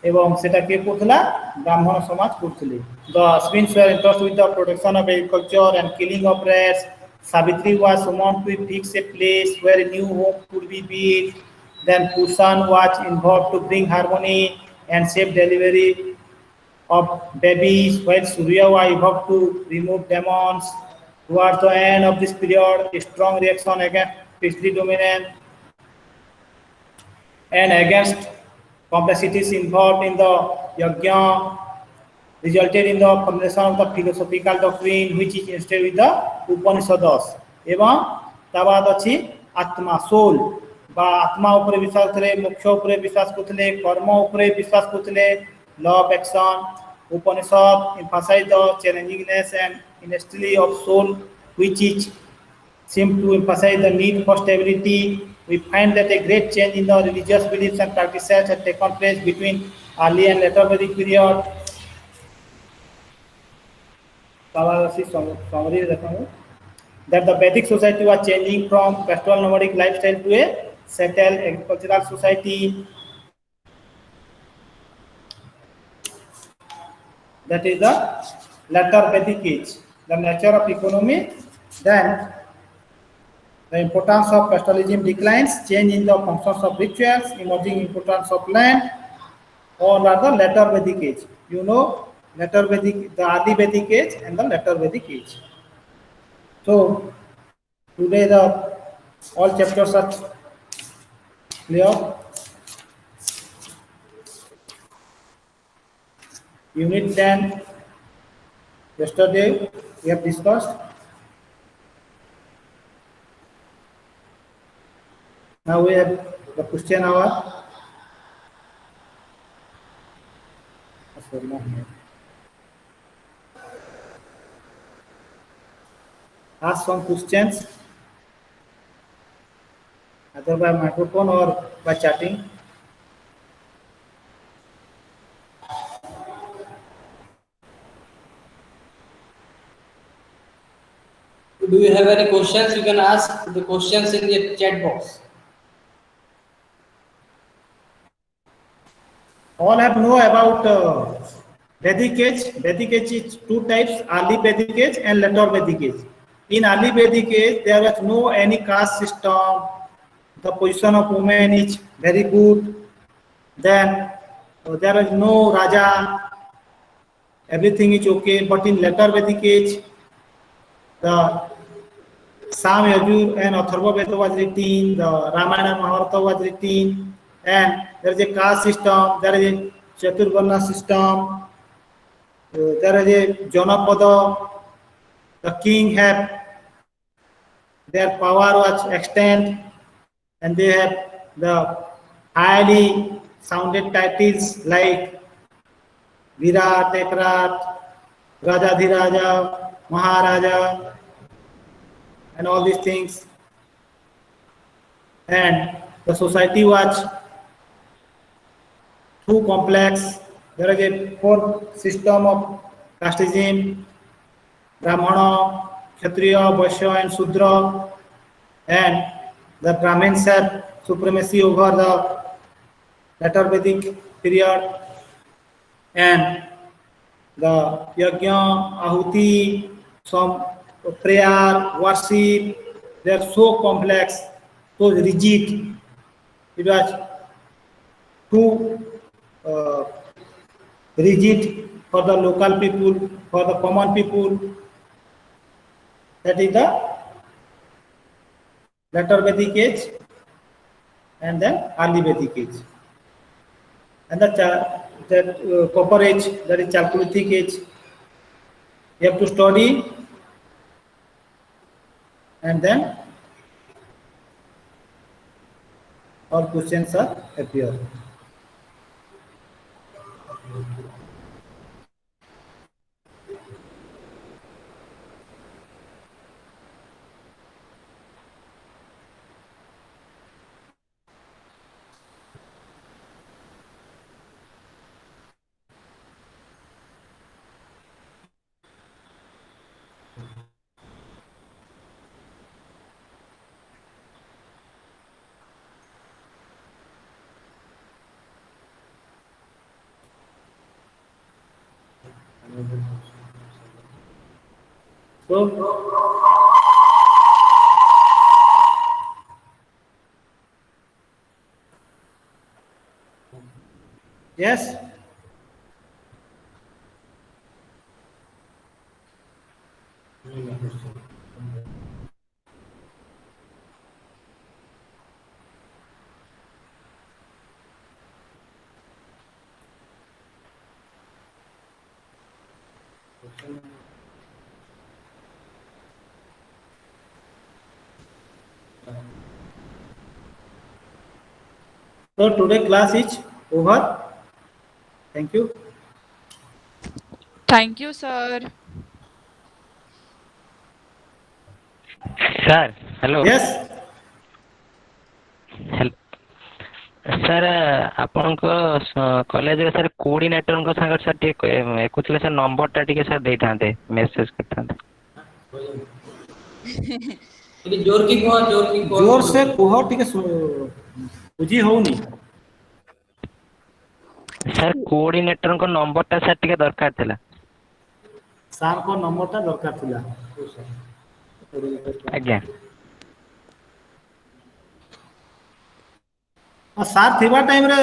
एवं सेटा किए करूला ब्राह्मण समाज करुले. The Ashwins were entrusted with the protection of agriculture and killing of rats. Savitri was summoned to fix a place where a new home could be built. Then Pusan was involved to bring harmony and safe delivery of babies, while Surya was involved to remove demons. Towards the end of this period, a strong reaction against priestly dominance and against complexities involved in the yajna resulted in the formulation of the philosophical doctrine which is instead with the Upanishads. एवं तबाद अच्छी आत्मा soul बा आत्मा उपरे विश्वास करे, मोक्ष उपरे विश्वास करते, कर्म उपरे विश्वास करते, law of action. Upanishad emphasize the challengingness and inestibility of soul, which is seem to emphasize the need for stability. We find that a great change in the religious beliefs and practices had taken place between early and later Vedic period. Summary that the Vedic society was changing from pastoral nomadic lifestyle to a settled agricultural society. That is the latter Vedic age. The nature of economy, then the importance of pastoralism declines, change in the functions of rituals, emerging importance of land, all are the latter Vedic age. You know, latter Vedic, the early Vedic age and the latter Vedic age. So today the all chapters are clear. Unit 10, yesterday we have discussed. Now we have the question hour. Ask some questions either by microphone or by chatting. Do you have any questions? You can ask the questions in the chat box. All have know about Vedic age. Vedic age is two types: early Vedic age and later Vedic age. In early Vedic age, there was no any caste system. The position of women is very good. Then there is no Raja. Everything is okay. But in later Vedic age, the Sam, Yajur and Atharva Veda was written, the Ramayana and Mahabharata was written, and there is a caste system, there is a Chaturvarna system, there is a Janapada, the king have, their power was extended, and they have the highly sounded titles like Virat, Ekrat, Rajadhiraja, Maharaja, and all these things. And the society was too complex. There is a four system of casteism: Brahmana, Kshatriya, Vaishya, and Sudra, and the Brahmins had supremacy over the later Vedic period, and the yajna, ahuti, some prayer, worship, they are so complex, so rigid. It was too uh, rigid for the local people, for the common people. That is the later Vedic age and then early Vedic age. And the copper age, that is Chalcolithic age. You have to study and then all questions are appear. So, yes. So today class is over. Thank you. Thank you, sir. Sir hello Yes. Sir ଆପଣଙ୍କ କଲେଜରେ sir କୋଅର୍ଡିନେଟରଙ୍କ ସାଙ୍ଗରେ sir ଟିକେ ଏକୁଥିଲେ sir ନମ୍ବରଟା ଟିକେ sir ଦେଇଥାନ୍ତେ message କରିଥାନ୍ତେ। जोर की कहो, जोर की कहो। जोर से कुह टिके बुझी होनी। ସାର୍ କୋଅର୍ଡିନେଟରଙ୍କ ନମ୍ବରଟା ସାର୍ ଟିକେ ଦରକାର ଥିଲା। ସାର୍ ଙ୍କ ନମ୍ବରଟା ଦରକାର ଥିଲା। ଆଜ୍ଞା ସାର୍ ଥିବା ଟାଇମ ରେ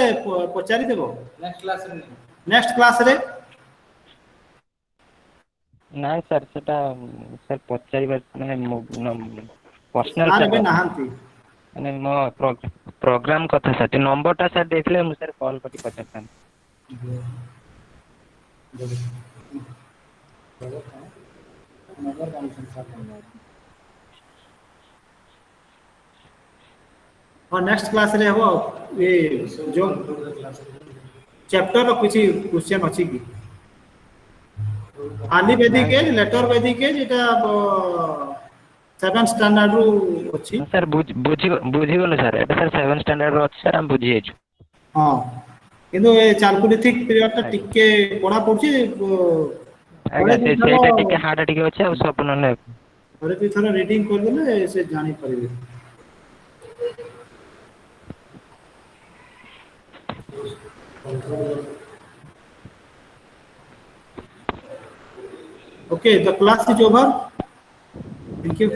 ପଚାରି ଦେବ ନେକ୍ସଟ କ୍ଲାସ ରେ। ନାଇଁ ସାର୍ ସେଟା ସାର୍ ପଚାରିବା ମାନେ ପର୍ସନାଲ ସାର୍ ସାର୍ ଏବେ ନାହାନ୍ତି। ମାନେ ମୋ ପ୍ରୋଗ୍ରାମ କଥା ସାର୍ ଟିକେ ନମ୍ବରଟା ସାର୍ ଦେଇଥିଲେ ମୁଁ ସାର୍ କଲ୍ କରି ପଚାରିଥାନ୍ତି। ହଁ ନେକ୍ସଟ କ୍ଲାସ ରେ ହେବ। ଏ ଯୋଉ ଚैप्टर ର କିଛି क्वेश्चन ଅଛି କି? आली वैदिक एज लेटर वैदिक एज एटा 7th स्टैंडर्ड रू अछि। ସାର୍ ବୁଝିଗଲୁ ସାର୍ ଏଟା ସାର୍ 7th ଷ୍ଟାଣ୍ଡାର୍ଡ ର ଅଛି ସାର୍ ଆମେ ବୁଝିଯାଇଛୁ। ହଁ କିନ୍ତୁ ଏ ଚାଲକୁଲିଥିକ ପିରିୟଡ ଟା ଟିକେ ପଢା ପଡୁଛି। ଆଜ୍ଞା ସେଇଟା ଟିକେ ହାର୍ଡ ଟିକେ ଅଛି ଆଉ ସବୁ ନହେଲେ ଥରେ ଦୁଇ ଥର ରିଡିଂ କରିଦେଲେ ସେ ଜାଣିପାରିବେ। Okay, the class is over. Thank you.